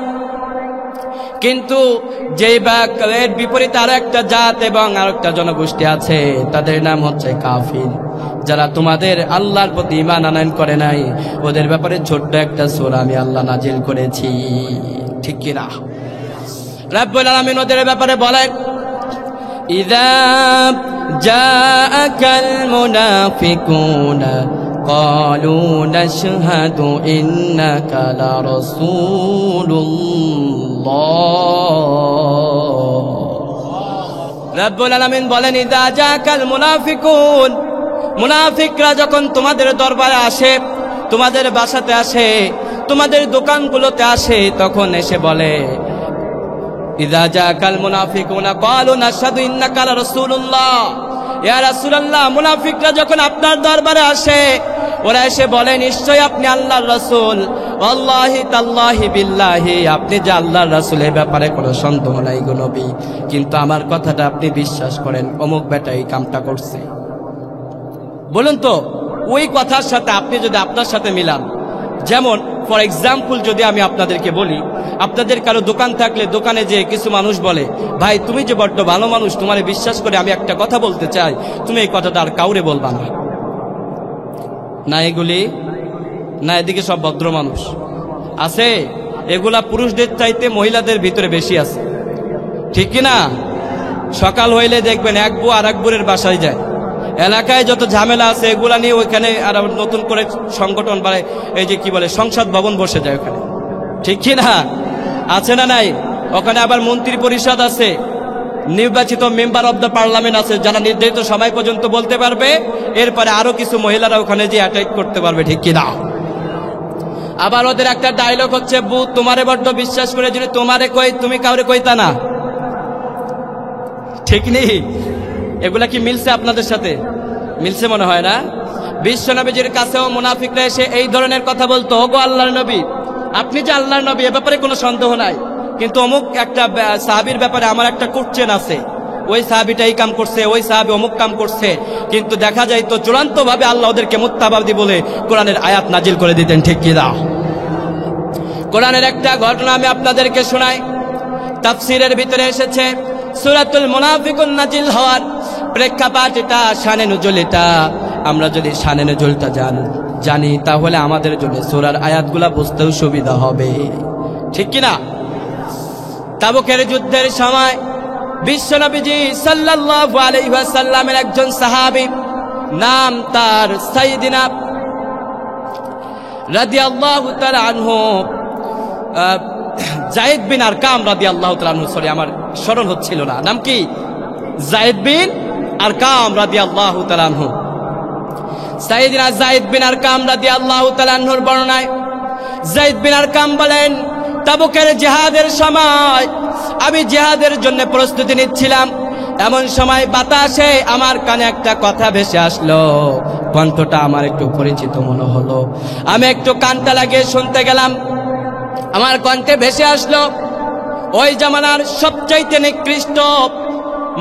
কিন্তু যেই এর বিপরীতে আরো একটা জাত এবং আরেকটা জনগোষ্ঠী আছে, তাদের নাম হচ্ছে কাফির, যারা তোমাদের আল্লাহর প্রতি ঈমান আনয়ন করে নাই। ওদের ব্যাপারে ছোট্ট একটা সূরা আমি আল্লাহ নাজিল করেছি, ঠিক কি না? রাব্বুল আলামিন ওদের ব্যাপারে বলেন ইযা জাআকাল মুনাফিকুনা ক্বালু নাশহাদু ইন্নাকা লারাসূলুল্লাহ। রাব্বুল আলামিন বলেন ইযা জাআকাল মুনাফিকুন, মুনাফিকরা যখন তোমাদের দরবারে আসে, তোমাদের বাসাতে আসে, তোমাদের দোকানগুলোতে আসে, তখন এসে বলে ইযা জাআকাল মুনাফিকুনা ক্বালু নাশহাদু ইন্নাকা লারাসূলুল্লাহ, ইয়া রাসূলুল্লাহ। মুনাফিকরা যখন আপনার দরবারে আসে ওরা এসে বলে নিশ্চয় আপনি আল্লাহর রাসূল, ওয়াল্লাহি তাল্লাহি বিল্লাহি, আপনি যে আল্লাহর রাসূল এই ব্যাপারে কোনো সন্দেহ নাই গো নবী, কিন্তু আমার কথাটা আপনি বিশ্বাস করেন, অমুক বেটা এই কামটা করছে। বলুন তো ওই কথার সাথে আপনি যদি আপনার সাথে মিলান, যেমন ফর এক্সাম্পল যদি আমি আপনাদেরকে বলি, আপনাদের কারো দোকান থাকলে দোকানে যে কিছু মানুষ বলে ভাই তুমি যে বড্ড ভালো মানুষ, তোমারে বিশ্বাস করে আমি একটা কথা বলতে চাই, তুমি এই কথাটা আর কাউরে বলবা না। না এগুলি না, এদিকে সব ভদ্র মানুষ আছে, এগুলা পুরুষদের চাইতে মহিলাদের ভিতরে বেশি আছে, ঠিক কিনা? সকাল হইলে দেখবেন এক বউ আর এক বোরের বাসায় যায়, এলাকায় যত ঝামেলা আছে এগুলা নিয়ে ওইখানে আর নতুন করে সংগঠন বাড়ায়, এই যে কি বলে সংসদ ভবন বসে যায় ওখানে, ঠিক কি না? আছে না নাই? ওখানে আবার মন্ত্রী পরিষদ আছে, নির্বাচিত মেম্বার অব দ্য পার্লামেন্ট আছে, যারা নির্ধারিত সময় পর্যন্ত বলতে পারবে, এরপরে আরো কিছু মহিলারা ওখানে যে অ্যাটাক করতে পারবে, ঠিক কি না? আবার ওদের একটা ডায়লগ হচ্ছে, বুথ তোমারে বড্ড বিশ্বাস করে যদি তোমারে কই তুমি কাউরে কইতা না, ঠিক নেই? এগুলা কি মিলছে আপনাদের সাথে? মিলছে মনে হয় না? বিশ্বনবীজির কাছেও মুনাফিকরা এসে এই ধরনের কথা বলতো, ওগো আল্লাহর নবী, আপনি যে আল্লাহর নবী এ ব্যাপারে কোনো সন্দেহ নাই, কিন্তু অমুক একটা সাহাবীর ব্যাপারে আমার একটা কোশ্চেন আছে, ওই সাহাবীটা এই কাম করছে, ওই সাহাবী অমুক কাম করছে, কিন্তু দেখা যায় তো চূড়ান্ত ভাবে আল্লাহ ওদেরকে মুত্তাবাদি বলে কোরআনের আয়াত নাজিল করে দিতেন, ঠিক কি না? কোরআনের একটা ঘটনা আমি আপনাদেরকে শোনাই, তাফসীরের ভিতরে এসেছে, সূরাতুল মুনাফিকুন নাজিল হওয়ার প্রেক্ষাপট এটা, শানে নুজুল এটা। আমরা যদি শানে নুজুলটা জানি তাহলে আমাদের জন্য সূরার আয়াতগুলা বুঝতেও সুবিধা হবে, ঠিক কি না? তাবুকের যুদ্ধের সময় বিশ্বনবীজি সাল্লাল্লাহু আলাইহি ওয়াসাল্লামের একজন সাহাবী, নাম তার সাইয়্যিদিনা রাদিয়াল্লাহু তাআলা আনহু, যায়েদ বিন আরকাম রাদিয়াল্লাহু তাআলা আনহু, সরি আমার স্মরণ হচ্ছিল না, নাম কি? যায়েদ বিন আরকাম রাদিয়াল্লাহু তাআলা আনহু। সাইয়্যিদিনা যায়েদ বিন আরকাম রাদিয়াল্লাহু তাআলা আনহুর বর্ণনায় যায়েদ বিন আরকাম বলেন, তাবুকের জিহাদের সময় আমি জিহাদের জন্য প্রস্তুতি নিচ্ছিলাম, এমন সময় বাতাসে আমার কানে একটা কথা ভেসে আসলো, কণ্ঠটা আমার একটু পরিচিত মনে হলো, আমি একটু কানটা লাগিয়ে শুনতে গেলাম, আমার কণ্ঠে ভেসে আসলো ওই জামানার সবচাইতে নিকৃষ্ট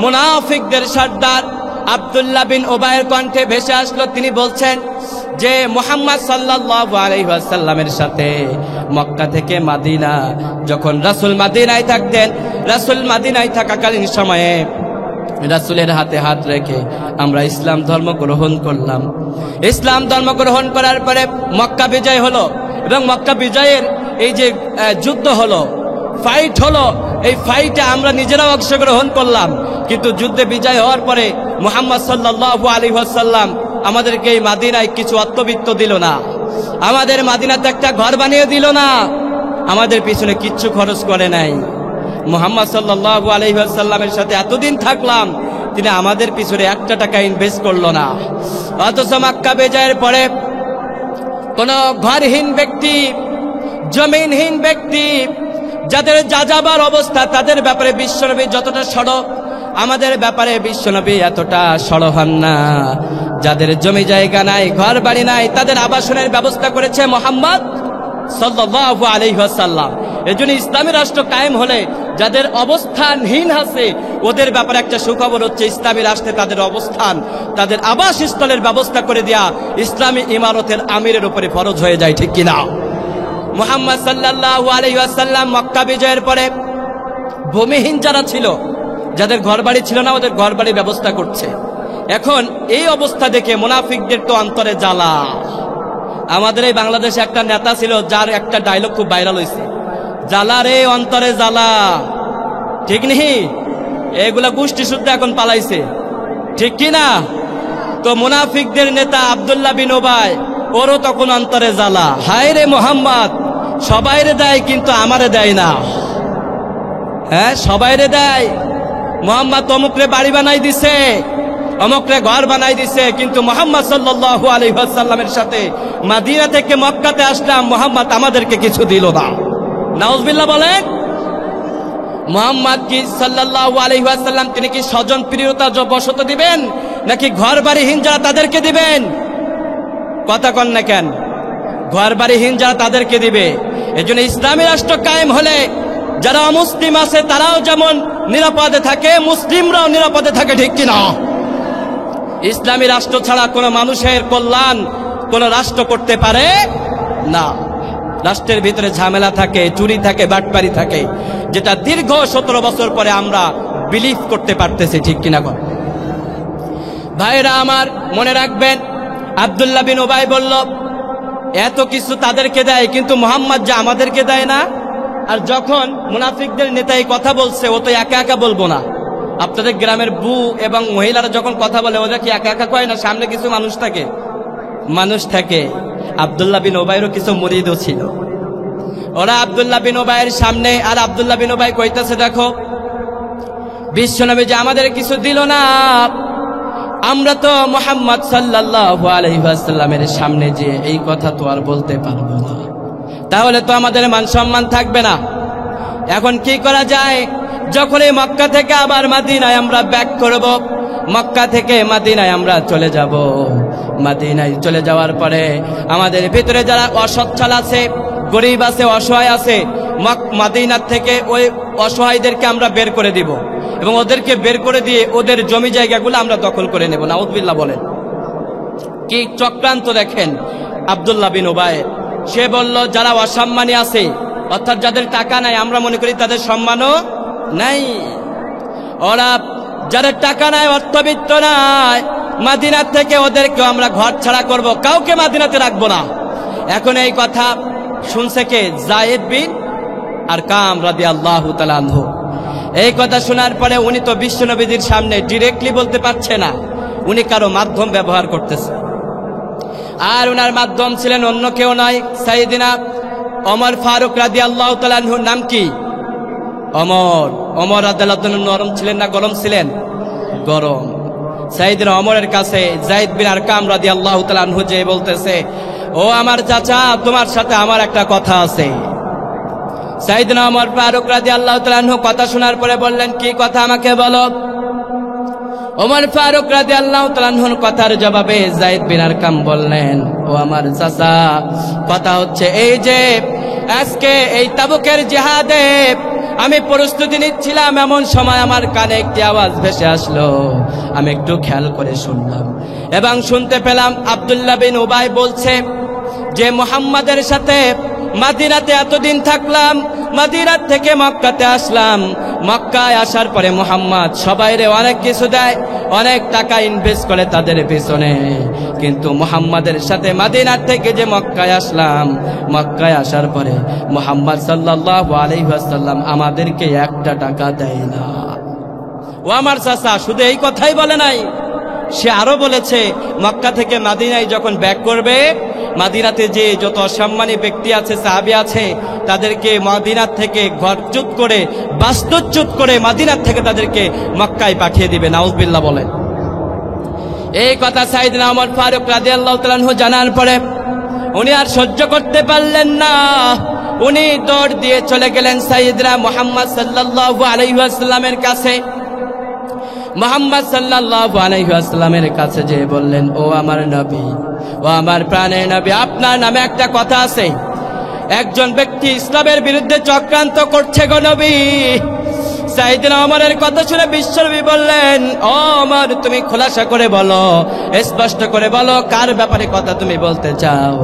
মুনাফিকদের সর্দার আব্দুল্লাহ বিন উবাইয়ের কণ্ঠে ভেসে আসলো। তিনি বলছেন যে মুহাম্মদ সাল্লাল্লাহু আলাইহি ওয়াসাল্লামের সাথে মক্কা থেকে মাদিনা, যখন রাসূল মাদিনায় থাকতেন, রাসূল মাদিনায় থাকাকালীন সময়ে রাসূলের হাতে হাত রেখে আমরা ইসলাম ধর্ম গ্রহণ করলাম। ইসলাম ধর্ম গ্রহণ করার পরে মক্কা বিজয় হলো, এবং মক্কা বিজয়ের এই যে যুদ্ধ হলো, ফাইট হলো, এই ফাইটে আমরা নিজেরাও অংশগ্রহণ করলাম, কিন্তু যুদ্ধে বিজয় হওয়ার পরে মুহাম্মদ সাল্লাল্লাহু আলাইহি ওয়াসাল্লাম আমাদেরকে এই মাদিনায় কিছু অর্থবিত্ত দিল না, আমাদের মাদিনাতে একটা ঘর বানিয়ে দিল না, আমাদের পিছনে কিচ্ছু খরচ করে নাই। মুহাম্মদ সাল্লাল্লাহু আলাইহি ওয়াসাল্লামের সাথে এতদিন থাকলাম, তিনি আমাদের পিছনে একটা টাকা ইনভেস্ট করলো না। অথচ মক্কা বিজয়ের পরে কোন ঘরহীন ব্যক্তি, জমিনহীন ব্যক্তি, যাদের যাযাবার অবস্থা, তাদের ব্যাপারে বিশ্বনবী যতটা সড়ক, আমাদের ব্যাপারে বিশ্বনবী এতটা সড়ক হন না। যাদের জমি জায়গা নাই, ঘর বাড়ি নাই, তাদের আবাসনের ব্যবস্থা করেছে মুহাম্মদ সাল্লাল্লাহু আলাইহি ওয়াসাল্লাম। এজন্য ইসলামী রাষ্ট্র কায়েম হলে যাদের অবস্থানহীন আছে, ওদের ব্যাপারে একটা সুখবর হচ্ছে, ইসলামী রাষ্ট্রে তাদের অবস্থান, তাদের আবাসস্থলের ব্যবস্থা করে দেয়া ইসলামী ইমারতের আমিরের উপরে ফরজ হয়ে যায়, ঠিক কিনা? মুহাম্মদ সাল্লাল্লাহু আলাইহি ওয়াসাল্লাম মক্কা বিজয়ের পরে ভূমিহীন যারা ছিল, যাদের ঘরবাড়ি ছিল না, ওদের ঘরবাড়ির ব্যবস্থা করছে। এখন এই অবস্থা দেখে মুনাফিকদের তো অন্তরে জ্বালা। আমাদের এই বাংলাদেশে একটা নেতা ছিল, যার একটা ডায়লগ খুব ভাইরাল হয়েছে, জ্বালা রে অন্তরে জ্বালা, ঠিক নেই? এগুলা গোষ্ঠী শুদ্ধ এখন পালাইছে, ঠিক কি না? তো মুনাফিকদের নেতা আব্দুল্লাহ বিন উবাই, ওরও তখন অন্তরে জ্বালা, হায় রে মুহাম্মদ, সবাইরে দেয় কিন্তু আমারে দেয় না। হ্যাঁ, সবাইরে দেয়, মুহাম্মদ অমুকরে বাড়ি বানাই দিছে, অমুকরে ঘর বানাই দিছে, কিন্তু মুহাম্মদ সাল্লাল্লাহু আলাইহি ওয়াসাল্লামের সাথে মাদিনা থেকে মক্কাতে আসলাম, মুহাম্মদ আমাদেরকে কিছু দিল না। নাউজুবিল্লাহ বলেন। মুহাম্মদ কি সাল্লাল্লাহু আলাইহি ওয়াসাল্লাম তিনি কি স্বজন প্রিয়তা বশত দিবেন, নাকি ঘর বাড়িহীন যারা তাদেরকে দিবেন? কথা কন না কেন? ঘর বাড়িহীন যারা তাদেরকে দিবে। এজন্য ইসলামী রাষ্ট্র কায়েম হলে যারা অমুসলিম আছে তারাও যেমন নিরাপদে থাকে, মুসলিমরাও নিরাপদে থাকে, ঠিক কিনা? ইসলামী রাষ্ট্র ছাড়া কোনো মানুষের কল্যাণ কোন রাষ্ট্র করতে পারে না। রাষ্ট্রের ভিতরে ঝামেলা থাকে, চুরি থাকে, বাটপারি থাকে, যেটা দীর্ঘ 17 বছর পরে আমরা বিলিভ করতে পারতেছি, ঠিক কিনা? ভাইরা আমার, মনে রাখবেন, আব্দুল্লাহ বিন উবাই বলল এত কিছু তাদেরকে দেয়, কিন্তু মুহাম্মদ যে আমাদেরকে দেয় না। আর যখন মুনাফিকদের নেতা এই কথা বলছে, ও তো একা একা বলবো না, আপনাদের গ্রামের বউ এবং মহিলারা যখন কথা বলে ওরা কি একা একা কয় না সামনে কিছু মানুষ থাকে? আব্দুল্লাহ বিন উবাইরও কিছু মুরিদও ছিল। ওরা আব্দুল্লাহ বিন উবাইয়ের সামনে, আর আব্দুল্লাহ বিন উবাই কইতেছে, দেখো বিশ্বনবী যে আমাদের কিছু দিল না, আমরা তো মুহাম্মদ সাল্লাল্লাহু আলাইহি ওয়াসাল্লামের সামনে যে এই কথা তো আর বলতে পারবো না, তাহলে তো আমাদের মান সম্মান থাকবে না। এখন কি করা যায়? যখন এই মক্কা থেকে আবার মদিনায় আমরা ব্যাক করব, মক্কা থেকে মদিনায় আমরা চলে যাব, মদিনায় চলে যাওয়ার পরে আমাদের ভিতরে যারা অসচ্ছল আছে, গরিব আছে, অসহায় আছে, মদিনা থেকে ওই অসহায়দেরকে আমরা বের করে দিব এবং ওদেরকে বের করে দিয়ে ওদের জমি জায়গাগুলো আমরা দখল করে নেব। নাউযুবিল্লাহ বলেন। কি চক্রান্ত দেখেন আব্দুল্লাহ বিন উবাই। সে বলল যারা অসম্মানী আছে, অর্থাৎ যাদের টাকা নাই, আমরা মনে করি তাদের সম্মানও নাই। ওরা যাদের টাকা নাই, অর্থবিত্ত নাই, মদিনা থেকে ওদেরকে আমরা ঘর ছাড়া করব, কাউকে মদিনাতে রাখবো না। এখন এই কথা শুনছে কে? যায়েদ বিন আরকাম রাদিয়াল্লাহু তাআলা আনহু। এই কথা শোনার পরে উনি তো বিশ্বনবীর সামনে ডিরেক্টলি বলতে পারছে না, উনি কারো মাধ্যম ব্যবহার করতেছে। আর ওনার মাধ্যম ছিলেন অন্য কেউ নয়, সাইয়েদিনা ওমর ফারুক রাদিয়াল্লাহু তাআলা আনহুর নাম কি? ওমর রাদিয়াল্লাহু তাআলা নরম ছিলেন না গরম ছিলেন? গরম। সাইয়েদিনা ওমরের কাছে যায়েদ বিন আরকাম রাদিয়াল্লাহু তাআলা আনহু যে বলতেছে, ও আমার চাচা, তোমার সাথে আমার একটা কথা আছে। সাইয়েদনা ওমর ফারুক রাদিয়াল্লাহু তাআলা আনহু কথা শোনার পরে বললেন, কি কথা আমাকে বলো। ওমর ফারুক রাদিয়াল্লাহু তাআলা আনহুর কথার জবাবে যায়েদ বিন আরকাম বললেন, ও আমার চাচা, কথা হচ্ছে এই যে আজকে এই তাবুকের জিহাদে আমি প্রস্তুতি নিচ্ছিলাম, এমন সময় আমার কানে একটি আওয়াজ ভেসে আসলো। আমি একটু খেয়াল করে শুনলাম এবং শুনতে পেলাম আব্দুল্লাহ বিন উবাই বলছে যে মুহাম্মাদের সাথে মদিনাতে এতদিন থাকলাম, মদিনা থেকে মক্কাতে আসলাম, মক্কায় আসার পরে মুহাম্মদ সবাইরে অনেক কিছু দেয়, অনেক টাকা ইনভেস্ট করে তাদের পিছনে, কিন্তু মুহাম্মাদের সাথে মদিনা থেকে যে মক্কায় আসলাম, মক্কায় আসার পরে মুহাম্মদ সাল্লাল্লাহু আলাইহি ওয়াসাল্লাম আমাদেরকে একটা টাকা দেয় না। ও আমার চাচা শুধু এই কথাই বলে নাই, সে আরো বলেছে মক্কা থেকে মদিনায় যখন ব্যাক করবে, মদিনাতে যে যত অসম্মানী ব্যক্তি আছে, সাহাবী আছে, তাদেরকে মদিনা থেকে ঘরচ্যুত করে, বাস্তুচ্যুত করে মদিনা থেকে তাদেরকে মক্কায় পাঠিয়ে দিবে। নাউযুবিল্লাহ বলেন। এই কথা সাইয়েদনা ওমর ফারুক রাদিয়াল্লাহু তাআলা আনহু জানার পরে উনি আর সহ্য করতে পারলেন না, উনি দৌড় দিয়ে চলে গেলেন সাইয়েদনা মুহাম্মদ সাল্লাল্লাহু আলাইহি ওয়াসাল্লামের কাছে। মুহাম্মদ সাল্লাল্লাহু আলাইহি ওয়াসাল্লামের কাছে যে বললেন, ও আমার নবী, ও আমার প্রাণের নবী, আপনার নামে একটা কথা আছে, একজন ব্যক্তি ইসলামের বিরুদ্ধে চক্রান্ত করছে গো নবী। সাইয়েদনা ওমরের কথা শুনে বিশ্বনবী বললেন, ও ওমর, তুমি খোলাসা করে বলো, স্পষ্ট করে বলো, কার ব্যাপারে কথা তুমি বলতে চাও।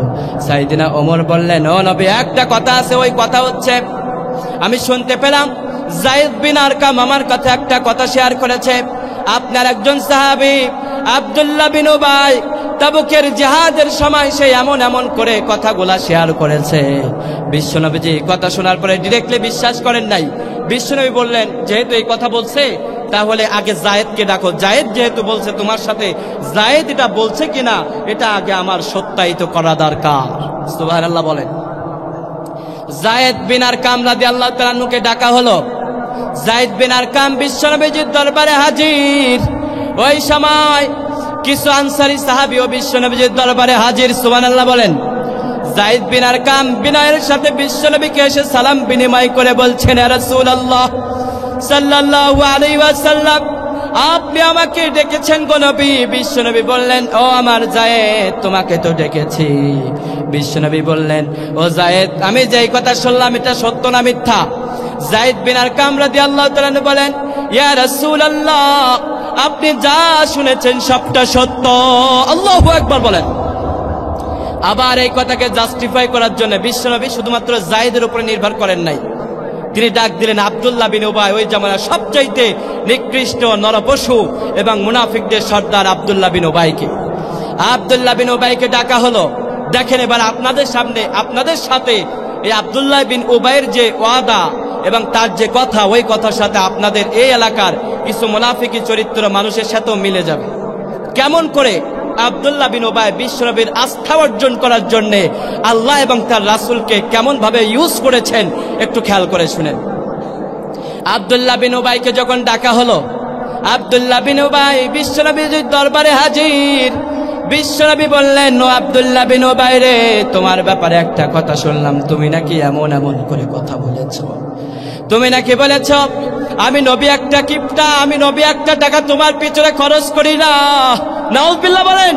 সাইয়েদনা ওমর বললেন, ও নবী, একটা কথা আছে, ওই কথা হচ্ছে আমি শুনতে পেলাম যায়েদ বিন আরকাম আমার কাছে একটা কথা শেয়ার করেছে, আপনার একজন সাহাবী আব্দুল্লাহ বিন উবাই তাবুকের জিহাদের সময় সে এমন এমন করে কথাগুলা শেয়ার করেছে। বিশ্বনবীজি কথা শোনার পরে ডিরেক্টলি বিশ্বাস করেন নাই। বিশ্বনবী বললেন, যেহেতু এই কথা বলছে, তাহলে আগে যায়েদকে ডাকো, যায়েদ যেহেতু বলছে তোমার সাথে, যায়েদ এটা বলছে কিনা এটা আগে আমার সত্যায়িত করা দরকার। সুবহানাল্লাহ বলেন। যায়েদ বিন আরকাম রাদিয়াল্লাহু তাআলা আনহুকে ডাকা হলো। যায়েদ বিন আরকাম বিশ্বনবীজির দরবারে হাজির। ওই সময় কিছু আনসারী সাহাবী ও বিশ্বনবীজির দরবারে হাজির। সুবহানাল্লাহ বলেন। যায়েদ বিন আরকাম বিনয়ের সাথে বিশ্বনবীকে এসে সালাম বিনিময় করে বলছেন, ইয়া রাসূলুল্লাহ সাল্লাল্লাহু আলাইহি ওয়াসাল্লাম, আপনি আমাকে ডেকেছেন গো নবী। বিশ্বনবী বললেন, ও আমার যায়েদ, তোমাকে তো ডেকেছি। বিশ্বনবী বললেন, ও যায়েদ, আমি যেই কথা শুনলাম এটা সত্য না মিথ্যা? যায়েদ বিন আরকাম রাদিয়াল্লাহু তাআলা আনহু বলেন, ইয়া রাসূলুল্লাহ, আপনি যা শুনেছেন সবটা সত্য। আল্লাহু আকবার বলেন। আবার এই কথাকে জাস্টিফাই করার জন্য বিশ্বনবী শুধুমাত্র যায়েদের উপরে নির্ভর করেন নাই, তিনি ডাক দিলেন আব্দুল্লাহ বিন উবাই, ওই জামানার সবচাইতে নিকৃষ্ট নরপশু এবং মুনাফিকদের সর্দার আব্দুল্লাহ বিন উবাইকে। আব্দুল্লাহ বিন উবাইকে ডাকা হলো। দেখেন এবার আপনাদের সামনে, আপনাদের সাথে এই আব্দুল্লাহ বিন উবাইয়ের যে ওয়াদা এবং তার যে কথা, ওই কথার সাথে আপনাদের এই এলাকার কিছু মুনাফিকি চরিত্র মানুষের সাথেও মিলে যাবে। কেমন করে আব্দুল্লাহ বিন উবাই বিশ্বনবীর আস্থা অর্জন করার জন্য আল্লাহ এবং তার রাসূলকে কেমন ভাবে ইউজ করেছেন একটু খেয়াল করে শুনেন। আব্দুল্লাহ বিন উবাইকে যখন ডাকা হলো, আব্দুল্লাহ বিন উবাই বিশ্বনবীর দরবারে হাজির। বিশ্বনবী বললেন, ও আব্দুল্লাহ বিন উবাই রে, তোমার ব্যাপারে একটা কথা শুনলাম, তুমি নাকি এমন এমন করে কথা বলেছ। তুমি নাকি বলেছ আমি নবী একটা কিপটা, আমি নবী একটা টাকা তোমার পিছনে খরচ করি না। নাউজুবিল্লাহ বলেন।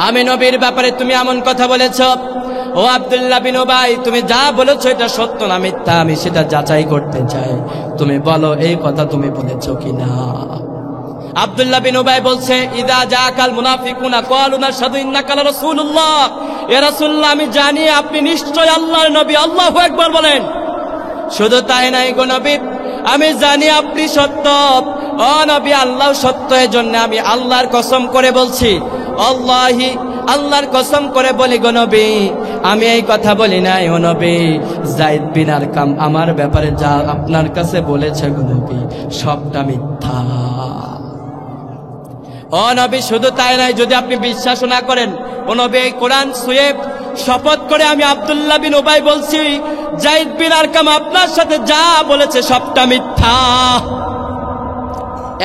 আমি নবীর ব্যাপারে তুমি এমন কথা বলেছ। ও আব্দুল্লাহ বিন উবাই, তুমি যা বলেছো এটা সত্য না মিথ্যা, আমি সেটা যাচাই করতে চাই। তুমি বলো এই কথা তুমি বলেছো কিনা। আব্দুল্লাহ বিন উবাই বলছে, ইদা জাকাল মুনাফিকুনা ক্বালু নাশহাদু ইন্নাকা রাসূলুল্লাহ। ইয়া রাসূলুল্লাহ, আমি জানি আপনি নিশ্চয় আল্লাহর নবী। আল্লাহু আকবার বলেন। শুধু তাই নাই গো নবী, আমি জানি আপনি সত্য। ও নবী, আল্লাহ সত্য, এজন্য আমি আল্লাহর কসম করে বলছি, আল্লাহি, আল্লাহর কসম করে বলি গো নবী, আমি এই কথা বলি নাই। ও নবী, যায়েদ বিন আরকাম আমার ব্যাপারে যা আপনার কাছে বলেছে গো নবী, সবটা মিথ্যা। ও নবী, শুধু তাই নাই, যদি আপনি বিশ্বাস না করেন, ও নবী, এই কোরআন ছুঁয়ে শপথ করে আমি আব্দুল্লাহ বিন উবাই বলছি, যায়েদ বিন আরকাম আপনার সাথে যা বলেছে সবটা মিথ্যা।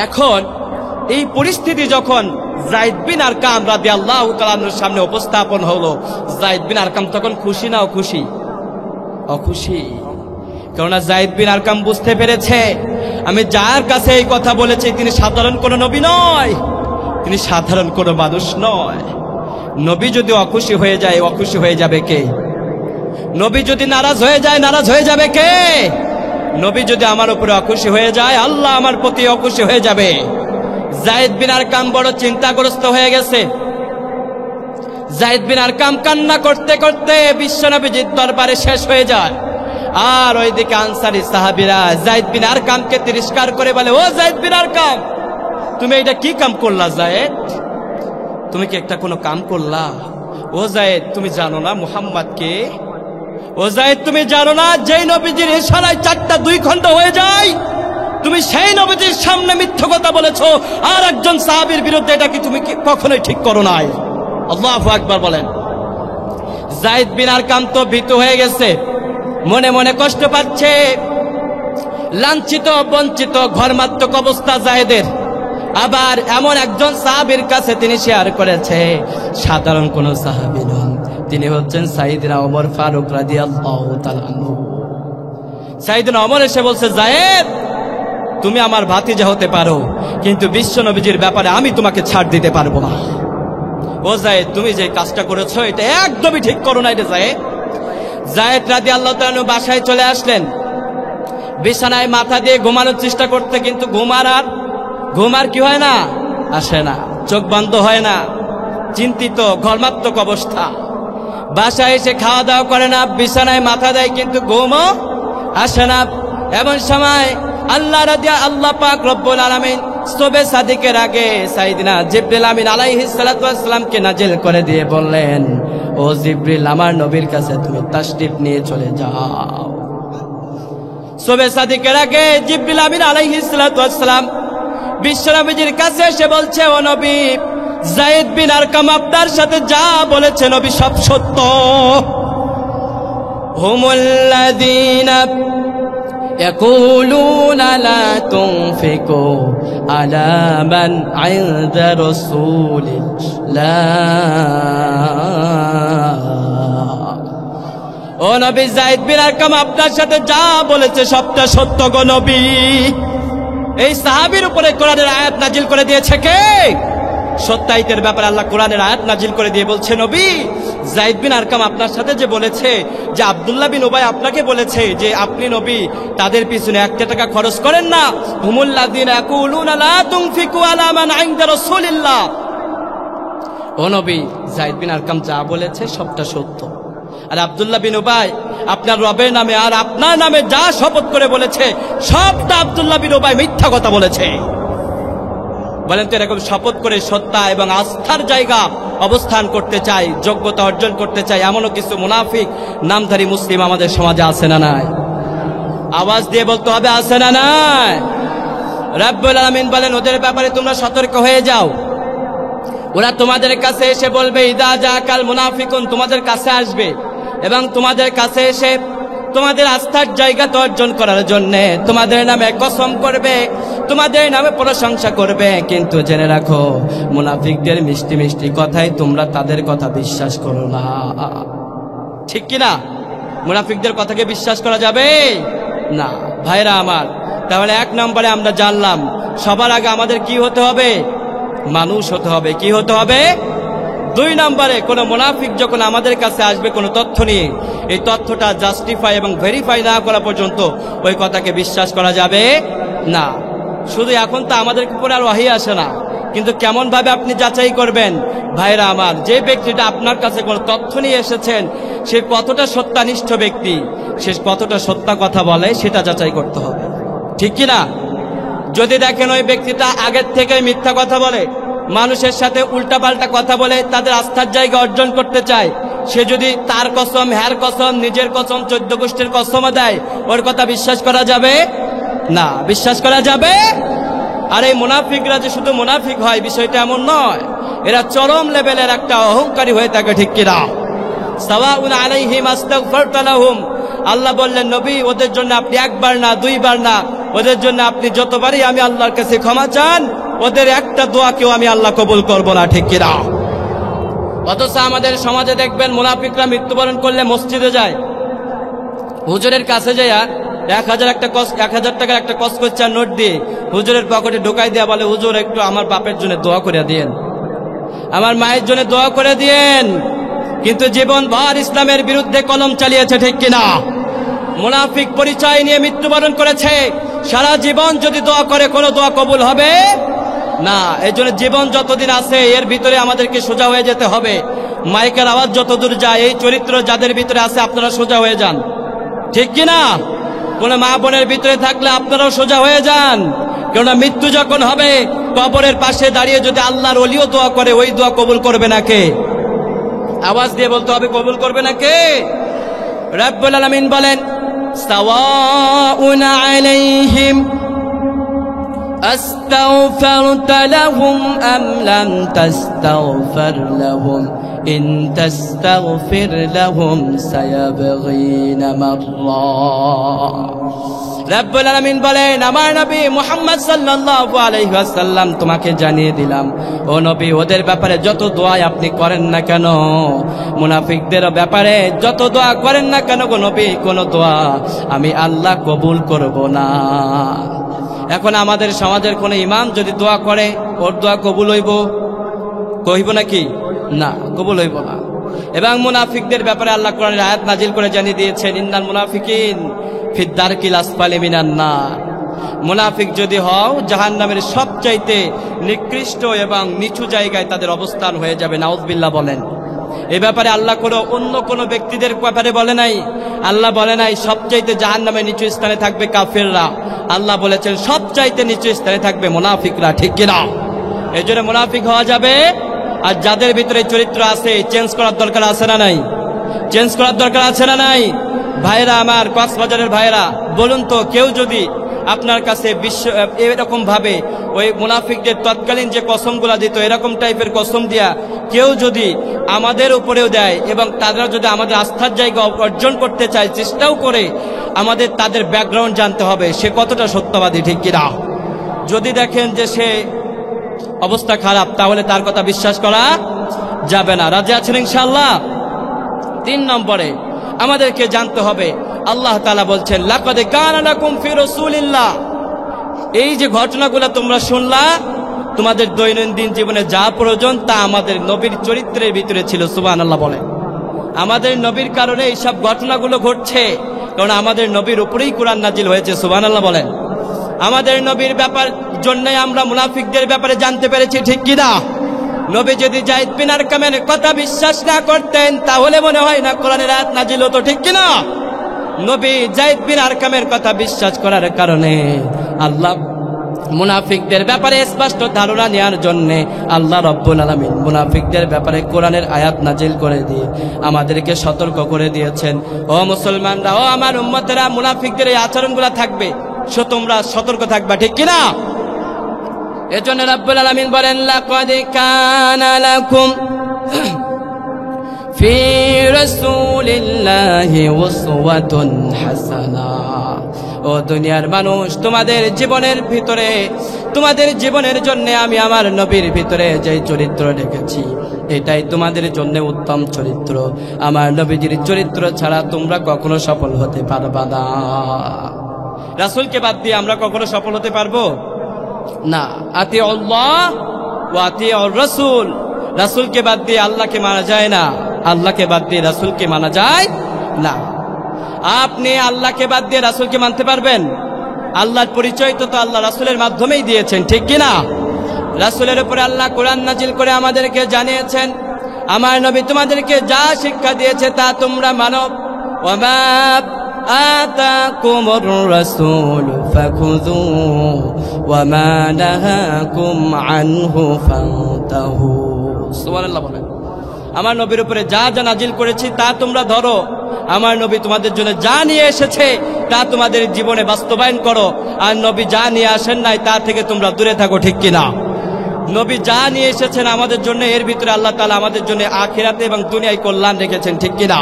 এখন এই পরিস্থিতি যখন যায়েদ বিন আরকাম রাদিয়াল্লাহু তাআলা আনহুর সামনে উপস্থাপন হলো, যায়েদ বিন আরকাম তখন খুশি না অখুশি? অখুশি। কেননা যায়েদ বিন আরকাম বুঝতে পেরেছে আমি যার কাছে এই কথা বলেছি তিনি সাধারণ কোনো নবী নয়, তিনি সাধারণ কোনো মানুষ নয়। নবী যদি অখুশি হয়ে যায়, অখুশি হয়ে যাবে কে? নবী যদি নারাজ হয়ে যায়, নারাজ হয়ে যাবে কে? নবী যদি আমার উপরে অখুশি হয়ে যায়, আল্লাহ আমার প্রতি অখুশি হয়ে যাবে। যায়েদ বিন আরকাম বড় চিন্তাগ্রস্ত হয়ে গেছে। যায়েদ বিন আরকাম কান্না করতে করতে বিশ্বনবীর দরবারে শেষ হয়ে যায়। আর ওইদিকে আনসারী সাহাবীরা যায়েদ বিন আরকামকে তিরস্কার করে বলে, ও যায়েদ বিন আরকাম, তুমি এটা কি কাম করলা যায়েদ? তুমি কি একটা কোনো কাম করলা? ও যায়েদ, তুমি জানো না মুহাম্মদ কে? ও যায়েদ, তুমি জানো না যেই নবীজির ইশারায় 4টা 2 খণ্ড হয়ে যায়, তুমি সেই নবীজির সামনে মিথ্যা কথা বলেছো আর একজন সাহাবীর বিরুদ্ধে, এটা কি তুমি কখনোই ঠিক করো নাই? আল্লাহু আকবার বলেন। যায়েদ বিন আরকাম তো ভীত হয়ে গেছে, মনে মনে কষ্ট পাচ্ছে, লাঞ্ছিত বঞ্চিত ঘরমাত্মক অবস্থা যায়েদের। আবার এমন একজন সাহাবীর কাছে তিনি শেয়ার করেছে, সাধারণ কোন সাহাবী নন, তিনি হচ্ছেন সাইয়েদনা ওমর ফারুক রাদিয়াল্লাহু তাআলা আনহু। সাইয়েদনা ওমর এসে বলছে, যায়েদ, তুমি আমার ভাতিজা হতে পারো, কিন্তু বিশ্ব নবীজির ব্যাপারে আমি তোমাকে ছাড় দিতে পারবো না। ও যায়েদ, তুমি যে কাজটা করেছো এটা একদমই ঠিক করো না। এটা যায়েদ। যায়েদ রাদিয়াল্লাহু তাআলা বাসায় চলে আসলেন, বিছানায় মাথা দিয়ে ঘুমানোর চেষ্টা করতে, কিন্তু ঘুম আর কি হয় না, আসে না, চোখ বন্ধ হয় না, চিন্তিত ঘর্মাত্মক অবস্থা। বাসায় এসে খাওয়া দাওয়া করে না, বিছানায় মাথা দেয়, কিন্তু ঘুমও আসে না। এমন সময় আল্লাহ পাক রব্বুল আলামিন সুবহে সাদিকের আগে সাইয়েদনা জিবরিল আমিন আলাইহিস সালাতু ওয়াস সালামকে নাজিল করে দিয়ে বললেন, ও জিবরিল, আমার নবীর কাছে তুমি তাশরিফ নিয়ে চলে যাও। সুবহে সাদিকের আগে জিবরিল আমিন আলাইহিস সালাতু ওয়াস সালাম বিশ্বনবীর কাছে এসে বলছে, ও নবী, যায়েদ বিন আরকাম আপনার সাথে যা বলেছে নবী সব সত্য। হুমুল্লাযীনা ইয়াকুলুনা লা তুনফিকু আলা মান ইনদা রাসূলিল্লাহ। ও নবী, যায়েদ বিন আরকাম আপনার সাথে যা বলেছে সবটা সত্য গো নবী। এই সাহাবীর উপরে কোরআনের আয়াত নাজিল করে দিয়েছে কে? সত্যায়িতের ব্যাপারে আল্লাহ কোরআনের আয়াত নাজিল করে দিয়ে বলছে, নবী, যায়েদ বিন আরকাম আপনার সাথে যে বলেছে, যে আব্দুল্লাহ বিন উবাই আপনাকে বলেছে যে আপনি নবী তাদের পিছনে 1 টাকা খরচ করেন না, হুমুল্লাযীনা ইয়াকুলুনা লা তুনফিকু আলা মান ইনদা রাসূলিল্লাহ। ও নবী, যায়েদ বিন আরকাম যা বলেছে সবটা সত্য। আর আব্দুল্লাহ বিন উবাই আপনার রবের নামে আর আপনার নামে যা শপথ করে বলেছে সবটা আব্দুল্লাহ বিন উবাই মিথ্যা কথা বলেছে। বলেন তো, এরকম শপথ করে সত্তা এবং আস্থার জায়গা অবস্থান করতে চাই, যোগ্যতা অর্জন করতে চাই, এমনও কিছু মুনাফিক নামধারী মুসলিম আমাদের সমাজে আছে না নাই? আওয়াজ দিয়ে বলতে হবে, আছে না নাই? ও রাব্বুল আলামিন বলেন ওদের ব্যাপারে তোমরা সতর্ক হয়ে যাও। ওরা তোমাদের কাছে এসে বলবে ইদা জাকাল মুনাফিকুন, তোমাদের কাছে আসবে এবং তোমাদের কাছে এসে তোমাদের আস্থার জায়গা অর্জন করার জন্য তোমাদের নামে কসম করবে, তোমাদের নামে প্রশংসা করবে। কিন্তু জেনে রাখো মুনাফিকদের মিষ্টি মিষ্টি কথায় তোমরা তাদের কথা বিশ্বাস করো না। ঠিক কিনা? মুনাফিকদের কথাকে বিশ্বাস করা যাবে না ভাইরা আমার। তাহলে এক নম্বরে আমরা জানলাম সবার আগে আমাদের কি হতে হবে? মানুষ হতে হবে। কি হতে হবে? দুই নম্বরে কোন মুনাফিক যখন আমাদের কাছে আসবে কোনো তথ্য নিয়ে, এই তথ্যটা জাস্টিফাই এবং ভেরিফাই না করা পর্যন্ত ওই কথাকে বিশ্বাস করা যাবে না। শুধু এখন তো আমাদের উপরে আর ওয়াহি আসে না, কিন্তু কেমন ভাবে আপনি যাচাই করবেন? ভাইরা আমার, যে ব্যক্তিটা আপনার কাছে কোনো তথ্য নিয়ে এসেছেন সে কতটা সত্যানিষ্ঠ ব্যক্তি, সে কতটা সত্য কথা বলে সেটা যাচাই করতে হবে। ঠিক কিনা? যদি দেখেন ওই ব্যক্তিটা আগের থেকে মিথ্যা কথা বলে, মানুষের সাথে উল্টাপাল্টা কথা বলে তাদের আস্থার জায়গা অর্জন করতে চায়, সে যদি তার কসম, হ্যার কসম, নিজের কসম, 14 গোষ্ঠীর কসমও দেয়, ওর কথা বিশ্বাস করা যাবে না। বিশ্বাস করা যাবে? আর এই মুনাফিকরা যে শুধু মুনাফিক হয় বিষয়টা এমন নয়, এরা চরম লেভেলের একটা অহংকারী হয়ে থাকে। ঠিক কিনা? সাওয়াউন আলাইহিম আস্তাগফারতা লাহুম, আল্লাহ বললেন নবী ওদের জন্য আপনি একবার না দুইবার না, ওদের জন্য আপনি যতবারই আমি আল্লাহর কাছে ক্ষমা চান, ওদের একটা দোয়াকেও আমি আল্লাহ কবুল করব না। ঠিক কিনা? অথচ আমাদের সমাজে দেখবেন মুনাফিকরা মৃত্যুবরণ করলে মসজিদে যায়, হুজুরের কাছে যায় 1000 টাকার একটা কসকচ্চার নোট দিয়ে হুজুরের পকেটে ঢোকাই দেয়া বলে হুজুর একটু আমার বাপের জন্য দোয়া করে দিয়েন, আমার মায়ের জন্য দোয়া করে দিয়েন। কিন্তু জীবন ভর ইসলামের বিরুদ্ধে কলম চালিয়েছে। ঠিক কিনা? মুনাফিক পরিচয় নিয়ে মৃত্যুবরণ করেছে। সারা জীবন যদি দোয়া করে কোনো দোয়া কবুল হবে না। এই জন্য জীবন যতদিন আছে এর ভিতরে আমাদেরকে সোজা হয়ে যেতে হবে। মাইকের আওয়াজ যতদূর যায়, এই চরিত্র যাদের ভিতরে আছে আপনারা সোজা হয়ে যান। ঠিক কিনা? কোন মা বোনের ভিতরে থাকলে আপনারাও সোজা হয়ে যান। কেননা মৃত্যু যখন হবে কবরের পাশে দাঁড়িয়ে যদি আল্লাহর ওলিও দোয়া করে, ওই দোয়া কবুল করবে না কে? আওয়াজ দিয়ে বলতে হবে, কবুল করবে না কে? রাব্বুল আলামিন বলেন সাওয়াউন আলাইহিম আস্তাগফারতা লাহুম আম লাম তাস্তাগফির লাহুম ইন তাস্তাগফির লাহুম সায়াবগিনা মাররা। রাব্বুল আলামিন বলেন আমার নবী মুহাম্মদ সাল্লাল্লাহু আলাইহি ওয়াসাল্লাম তোমাকে জানিয়ে দিলাম ও নবী ওদের ব্যাপারে যত দোয়া আপনি করেন না কেন, মুনাফিকদের ব্যাপারে যত দোয়া করেন না কেন গো নবী, কোন দোয়া আমি আল্লাহ কবুল করব না। এখন আমাদের সমাজের কোন ইমাম যদি দোয়া করে ওর দোয়া কবুল হইব নাকি? না, কবুল হইব না। এবং মুনাফিকদের ব্যাপারে আল্লাহ কোরআনের আয়াত নাজিল করে জানিয়ে দিয়েছেন ইন্নাল মুনাফিকিন ফি দারকিল আসফালি মিনান নার। মুনাফিক যদি হও জাহান্নামের সবচাইতে নিকৃষ্ট এবং নিচু জায়গায় তাদের অবস্থান হয়ে যাবে। নাউযুবিল্লাহ বলেন। এই ব্যাপারে আল্লাহ অন্য কোনো ব্যক্তিদের ব্যাপারে বলে নাই। আল্লাহ বলে নাই সবচাইতে জাহান্নামের নিচু স্থানে থাকবে কাফেররা। আল্লাহ বলেছেন সবচাইতে নিচু স্থানে থাকবে মুনাফিকরা। ঠিক কিনা? এই জন্য মুনাফিক হওয়া যাবে। আর যাদের ভিতরে চরিত্র আছে চেঞ্জ করার দরকার আছে না নাই? চেঞ্জ করার দরকার আছে না নাই? ভাইরা আমার, কক্সবাজারের ভাইরা, বলুন তো কেউ যদি আপনার কাছে এরকম ভাবে ওই মুনাফিকদের তৎকালীন যে কসমগুলা দিত এরকম টাইপের কসম দিয়া কেউ যদি আমাদের উপরেও দেয় এবং তারা যদি আমাদের আস্থার জায়গা অর্জন করতে চায়, চেষ্টাও করে, আমাদের তাদের ব্যাকগ্রাউন্ড জানতে হবে সে কতটা সত্যবাদী। ঠিক কিনা? যদি দেখেন যে সে অবস্থা খারাপ তাহলে তার কথা বিশ্বাস করা যাবে না। রাজি আছেন ইনশাআল্লাহ? 3 নম্বরে আমাদেরকে জানতে হবে আল্লাহ তাআলা বলছেন লাকাদ কানা লাকুম ফি রাসূলিল্লাহ। এই যে ঘটনাগুলো তোমরা শুনলা তোমাদের দৈনন্দিন জীবনে যা প্রয়োজন তা আমাদের নবীর চরিত্রের ভিতরে ছিল। সুবহানাল্লাহ বলেন। আমাদের নবীর কারণে এই সব ঘটনাগুলো ঘটছে, কারণ আমাদের নবীর উপরেই কোরআন নাজিল হয়েছে। সুবহানাল্লাহ বলেন। আমাদের নবীর ব্যাপার জন্যই আমরা মুনাফিকদের ব্যাপারে জানতে পেরেছি। ঠিক কিনা? নবী যদি যায়েদ বিন আরকামের কথা বিশ্বাস না করতেন তাহলে মনে হয় না কোরআনের আয়াত নাজিল হতো। ঠিক কিনা? নবী যায়েদ বিন আরকামের কথা বিশ্বাস করার কারণে আল্লাহ মুনাফিকদের ব্যাপারে স্পষ্ট ধারণা নেওয়ার জন্য আল্লাহ রব্বুল আলামিন মুনাফিকদের ব্যাপারে কোরআনের আয়াত নাজিল করে দিয়ে আমাদেরকে সতর্ক করে দিয়েছেন। ও মুসলমানরা, ও আমার উম্মতেরা, মুনাফিকদের এই আচরণগুলো থাকবে, তোমরা সতর্ক থাকবা। ঠিক কিনা? এজন্য রাব্বুল আলামিন বলেন লাকাদ কানা লাকুম ফি রাসূলিল্লাহি উসওয়াতুন হাসানাহ। ও দুনিয়ার মানুষ, তোমাদের জীবনের জন্য আমি আমার নবীর ভিতরে যে চরিত্র রেখেছি এটাই তোমাদের জন্য উত্তম চরিত্র। আমার নবীজির চরিত্র ছাড়া তোমরা কখনো সফল হতে পারবা না। রাসূলকে বাদ দিয়ে আমরা কখনো সফল হতে পারবো না। আতিউল্লাহ ওয়া আতিউর রাসূল, রাসূলকে বাদ দিয়ে আল্লাহকে মানা যায় না, আল্লাহকে বাদ দিয়ে রাসূলকে মানা যায় না। আপনি আল্লাহকে বাদ দিয়ে রাসূলকে মানতে পারবেন? আল্লাহর পরিচয় তো আল্লাহ রাসূলের মাধ্যমেই দিয়েছেন, ঠিক কিনা? রাসূলের উপরে আল্লাহ কোরআন নাজিল করে আমাদেরকে জানিয়েছেন, আমার নবী তোমাদেরকে যা শিক্ষা দিয়েছে তা তোমরা মানো। ওয়ামা আতাকুমুর রাসূল ফাখুযুহু ওয়ামা নাহাকুম আনহু ফান্তাহু। সুবহানাল্লাহ বলেন। আমার নবীর উপরে যা যা নাজিল করেছি তা তোমরা ধরো, আমার নবী তোমাদের জন্য যা নিয়ে এসেছে তা তোমাদের জীবনে বাস্তবায়ন করো, আর নবী যা নিয়ে আসেন নাই তা থেকে তোমরা দূরে থাকো, ঠিক কিনা? নবী যা নিয়ে এসেছেন আমাদের জন্য, এর ভিতরে আল্লাহ তাআলা আমাদের জন্য আখিরাতে এবং দুনিয়ায় কল্যাণ রেখেছেন, ঠিক কিনা?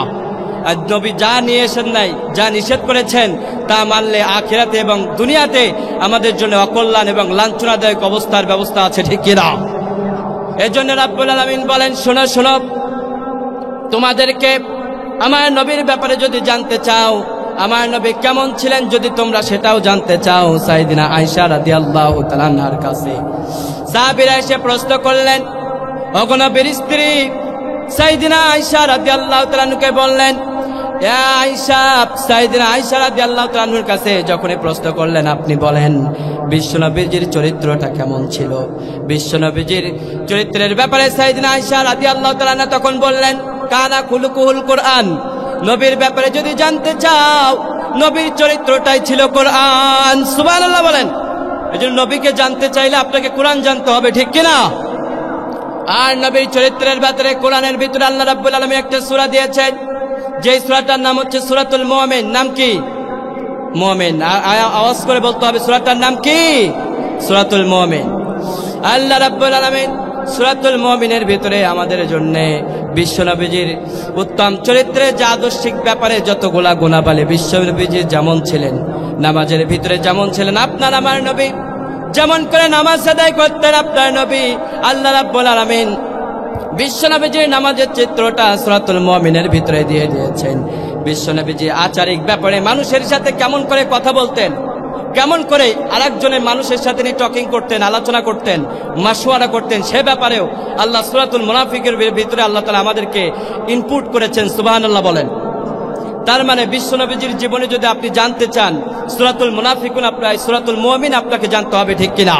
আর নবী যা নিয়ে এসেন নাই, যা নিষেধ করেছেন তা মানলে আখিরাতে এবং দুনিয়াতে আমাদের জন্য অকল্যাণ এবং লাঞ্ছনাদায়ক অবস্থার ব্যবস্থা আছে, ঠিক কিনা? এজন্য রাব্বুল আলামিন বলেন, শোনো শোনো, তোমাদেরকে আমার নবীর ব্যাপারে যদি জানতে চাও, আমার নবী কেমন ছিলেন যদি তোমরা সেটাও জানতে চাও, সাইয়েদিনা আয়েশা রাদিয়াল্লাহু তাআলা আনহার কাছে সাহাবীরা এসে প্রশ্ন করলেন। ওগো নবীর স্ত্রী সাইয়েদিনা আয়েশা রাদিয়াল্লাহু তাআলা আনহাকে বললেন, ইয়া আয়েশা, সাইয়েদিনা আয়েশা রাদিয়াল্লাহু তাআলা আনহার কাছে যখন প্রশ্ন করলেন, আপনি বলেন বিশ্বনবীজির চরিত্রটা কেমন ছিল? বিশ্বনবীজির চরিত্রের ব্যাপারে সাইয়েদিনা আয়েশা রাদিয়াল্লাহু তাআলা আনহা তখন বললেন, কানা খুলুকুল কোরআন। নবীর ব্যাপারে যদি জানতে চাও, নবীর চরিত্রটাই ছিল কোরআন। সুবহানাল্লাহ বলেন। এজন্য নবীকে জানতে চাইলে আপনাকে কোরআন জানতে হবে, ঠিক কিনা? আর নবীর চরিত্রের ব্যাপারে কোরআনের ভিতরে আল্লাহ রাব্বুল আলামিন একটা সূরা দিয়েছেন, যে সূরাটার নাম হচ্ছে সূরাতুল মুমিন। নাম কি? মুমিন। আওয়াজ করে বলতে হবে, সূরাটার নাম কি? সূরাতুল মুমিন। আল্লাহ রাব্বুল আলামিন সূরাতুল মুমিনের ভিতরে আমাদের জন্য বিশ্বনবীজির উত্তম চরিত্রে যে আদর্শিক ব্যাপারে যতগুলা গুণাবলী, বিশ্বনবীজি যেমন ছিলেন, নামাজের ভিতরে যেমন ছিলেন আপনার আমার নবী, যেমন করে নামাজ আদায় করতেন আপনার নবী, আল্লাহ রাব্বুল আলামিন বিশ্বনবীজির নামাজের চিত্রটা সূরাতুল মুমিনের ভিতরে দিয়ে দিয়েছেন। বিশ্বনবীজি আচারিক ব্যাপারে মানুষের সাথে কেমন করে কথা বলতেন, কেমন করে আরেকজনের মানুষের সাথে নিয়ে টকিং করতেন, আলোচনা করতেন, মাশওয়ারা করতেন, সে ব্যাপারেও আল্লাহ সূরাতুল মুনাফিকের ভিতরে আল্লাহ তাআলা আমাদেরকে ইনপুট করেছেন। সুবহানাল্লাহ বলেন। তার মানে বিশ্বনবীজির জীবনে যদি আপনি জানতে চান, সূরাতুল মুনাফিকুন আপনার, সূরাতুল মুমিন আপনাকে জানতে হবে, ঠিক কিনা?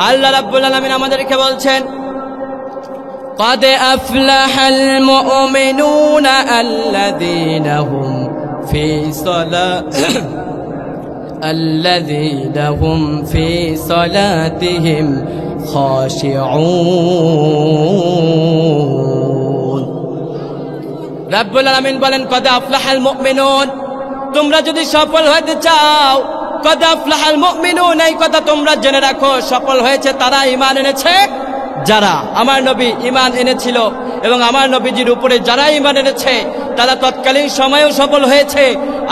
আল্লাহ রাব্বুল আলামিন আমাদেরকে বলছেন, قد أفلح المؤمنون الذين هم في صلاتهم خاشعون। রাব্বুল আলামিন বলেন, قد أفلح المؤمنون, তোমরা যদি সফল হতে চাও, قد أفلح المؤمنون, এই কথা তোমরা জেনে রাখো, সফল হয়েছে তারা ঈমান এনেছে যারা, আমার নবী ঈমান এনেছিল, এবং আমার নবীজির উপরে যারা ঈমান এনেছে তারা তৎকালীন সময়েও সফল হয়েছে।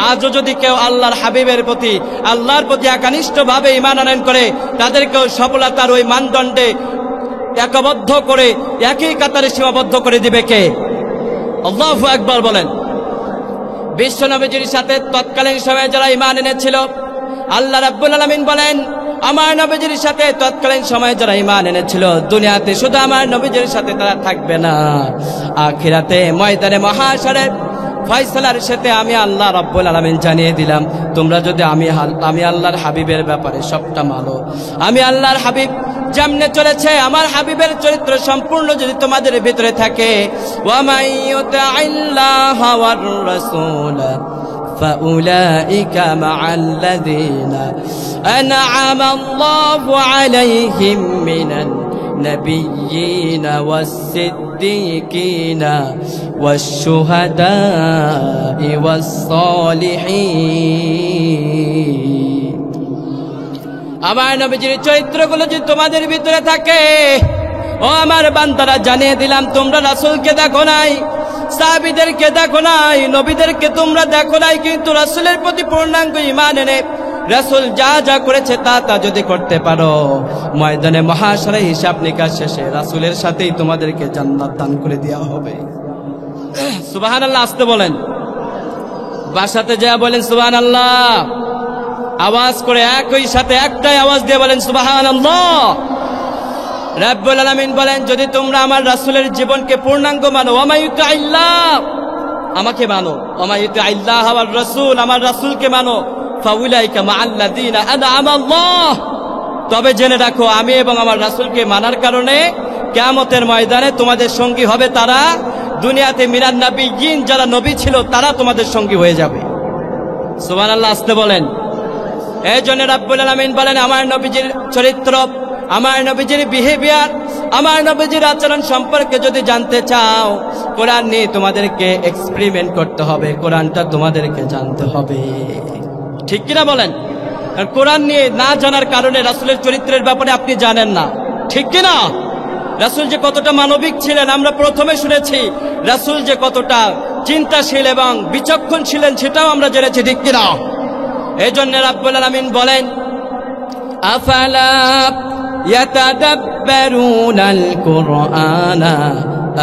আজও যদি কেউ আল্লাহর হাবিবের প্রতি, আল্লাহর প্রতি একানিষ্ঠভাবে ঈমান আনয়ন করে, তাদেরকেও সফলতার ওই মানদণ্ডে একবদ্ধ করে, একই কাতারে সীমাবদ্ধ করে দিবে কে? আল্লাহু আকবার বলেন। বিশ্বনবীজির সাথে তৎকালীন সময়ে যারা ঈমান এনেছিল, আল্লাহ রাব্বুল আলামিন বলেন, আমার নবীজির সাথে তৎকালীন সময়ে যারা ঈমান এনেছিল, দুনিয়াতে শুধু আমার নবীজির সাথে তারা থাকবে না, আখিরাতে ময়দানে মহাশরে ফয়সালার সাথে আমি আল্লাহ রাব্বুল আলামিন জানিয়ে দিলাম, তোমরা যদি আমি আল্লাহর হাবিবের ব্যাপারে সবটা মানো, আমি আল্লাহর হাবিব যেমনে চলেছে, আমার হাবিবের চরিত্র সম্পূর্ণ যদি তোমাদের ভিতরে থাকে, ওয়া মাইয়ুতিল্লাহা ওয়ার রাসূল فأولئك مع الذين أنعم الله عليهم من النبيين والصديقين والشهداء والصالحين। আমার নবীজির চরিত্রগুলো যদি তোমাদের ভিতরে থাকে, ও আমার বান্দারা, জানিয়ে দিলাম, তোমরা রাসূলকে দেখো নাই, সাহাবীদেরকে দেখো নাই, নবীদেরকে তোমরা দেখো নাই, কিন্তু রাসূলের প্রতি পূর্ণাঙ্গ ঈমান এনে রাসূল যা যা করেছে তা তা যদি করতে পারো, ময়দানে মহাশরে হিসাব নিকাশ শেষে রাসূলের সাথেই তোমাদেরকে জান্নাত দান করে দেওয়া হবে। সুবহানাল্লাহ, আসতে বলেন, বাসাতে যা বলেন সুবহানাল্লাহ, আওয়াজ করে একই সাথে একটাই আওয়াজ দিয়ে বলেন সুবহানাল্লাহ। রব্বুল আলামিন বলেন, যদি তোমরা আমার রাসূলের জীবনকে পূর্ণাঙ্গ মানো, ওয়া মায়ুতিল্লাহ, আমাকে মানো, ওয়া মায়ুতিল্লাহ ওয়ার রাসূল, আমার রাসূলকে মানো, ফাউলাইকা মাআল্লাযিনা আনআমা আল্লাহ, তবে জেনে রাখো আমি এবং আমার রাসূলকে মানার কারণে কিয়ামতের ময়দানে তোমাদের সঙ্গী হবে তারা, দুনিয়াতে মিনান নাবিয়্যিন, যারা নবী ছিল তারা তোমাদের সঙ্গী হয়ে যাবে। সুবহানাল্লাহ, আসতে বলেন। এই জন্য রব্বুল আলামিন বলেন, আমার নবীজির চরিত্র, আমার নবীজির বিহেভিয়ার, আমার নবীজির আচরণ সম্পর্কে যদি জানতে চাও, কোরআন নিয়ে তোমাদেরকে এক্সপেরিমেন্ট করতে হবে, কোরআনটা তোমাদেরকে জানতে হবে। ঠিক কিনা বলেন? কোরআন নিয়ে না জানার কারণে রাসূলের চরিত্রের ব্যাপারে আপনি জানেন না, ঠিক কিনা? রাসূল যে কতটা মানবিক ছিলেন আমরা প্রথমে শুনেছি, রাসূল যে কতটা চিন্তাশীল এবং বিচক্ষণ ছিলেন সেটাও আমরা জেনেছি, ঠিক কিনা? এই জন্য রব্বুল আলামিন বলেন, আফালা ইয়াতাদাব্বারুনাল কুরআনা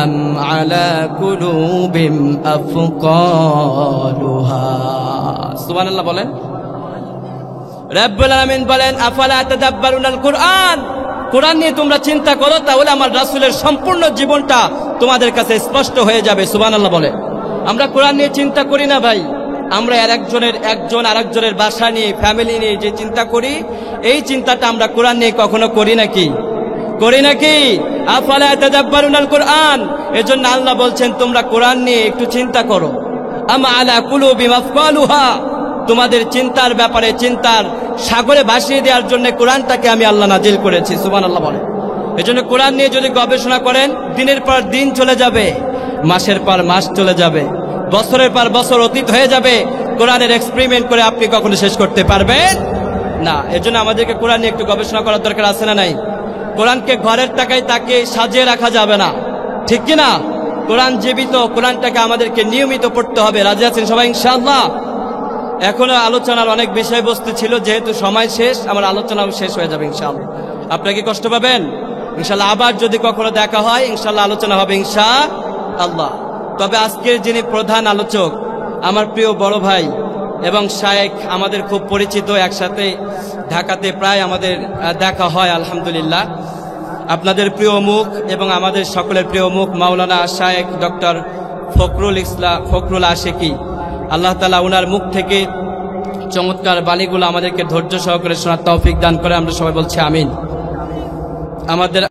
আম আলা কুলুবিম আফকালুহা। সুবহানাল্লাহ বলেন। রব্বুল আলামিন বলেন, আফালা ইয়াতাদাব্বারুনাল কুরআন, কোরআন নিয়ে তোমরা চিন্তা করো, তাহলে আমার রাসূলের সম্পূর্ণ জীবনটা তোমাদের কাছে স্পষ্ট হয়ে যাবে। সুবহানাল্লাহ বলে। আমরা কোরআন নিয়ে চিন্তা করি না ভাই, আমরা একজন আরেকজনের বাসা নিয়ে, ফ্যামিলি নিয়ে যে চিন্তা করি, এই চিন্তাটা আমরা কোরআন নিয়ে কখনো করি নাকি? আফালা ইয়াতাদাব্বারুনাল কুরআন। এজন্য আল্লাহ বলছেন, তোমরা কোরআন নিয়ে একটু চিন্তা করো। আম আলা কুলুবিম আফকালুহা, তোমাদের চিন্তার ব্যাপারে, চিন্তার সাগরে ভাসিয়ে দেওয়ার জন্য কোরআনটাকে আমি আল্লাহ নাজিল করেছি। সুবহানাল্লাহ বলে। এজন্য কোরআন নিয়ে যদি গবেষণা করেন, দিনের পর দিন চলে যাবে, মাসের পর মাস চলে যাবে, বছরের পর বছর অতীত হয়ে যাবে, কোরআনের এক্সপেরিমেন্ট করে আপনি কখনো শেষ করতে পারবেন না। এজন্য আমাদেরকে কোরআন নিয়ে একটু গবেষণা করার দরকার আছে না নাই? কোরআনকে ঘরের টাকায় তাকে সাজিয়ে রাখা যাবে না, ঠিক কিনা? কোরআন জীবিত, কোরআনটাকে আমাদেরকে নিয়মিত পড়তে হবে। রাজি আছেন সবাই ইনশাআল্লাহ? এখনো আলোচনার অনেক বিষয়বস্তু ছিল, যেহেতু সময় শেষ, আমার আলোচনাও শেষ হয়ে যাবে ইনশাআল্লাহ। আপনারা কি কষ্ট পাবেন? ইনশাআল্লাহ আবার যদি কখনো দেখা হয় ইনশাআল্লাহ আলোচনা হবে ইনশাআল্লাহ। তবে আজকের যিনি প্রধান আলোচক, আমার প্রিয় বড় ভাই এবং শায়েখ, আমাদের খুব পরিচিত, একসাথে ঢাকাতে প্রায় আমাদের দেখা হয় আলহামদুলিল্লাহ। আপনাদের প্রিয় মুখ এবং আমাদের সকলের প্রিয় মুখ মাওলানা শায়েখ ডক্টর ফখরুল আশিকি, আল্লাহ তাআলা ওনার মুখ থেকে চমৎকার বাণীগুলো আমাদেরকে ধৈর্য সহকারে শোনার তৌফিক দান করে। আমরা সবাই বলছি আমিন। আমাদের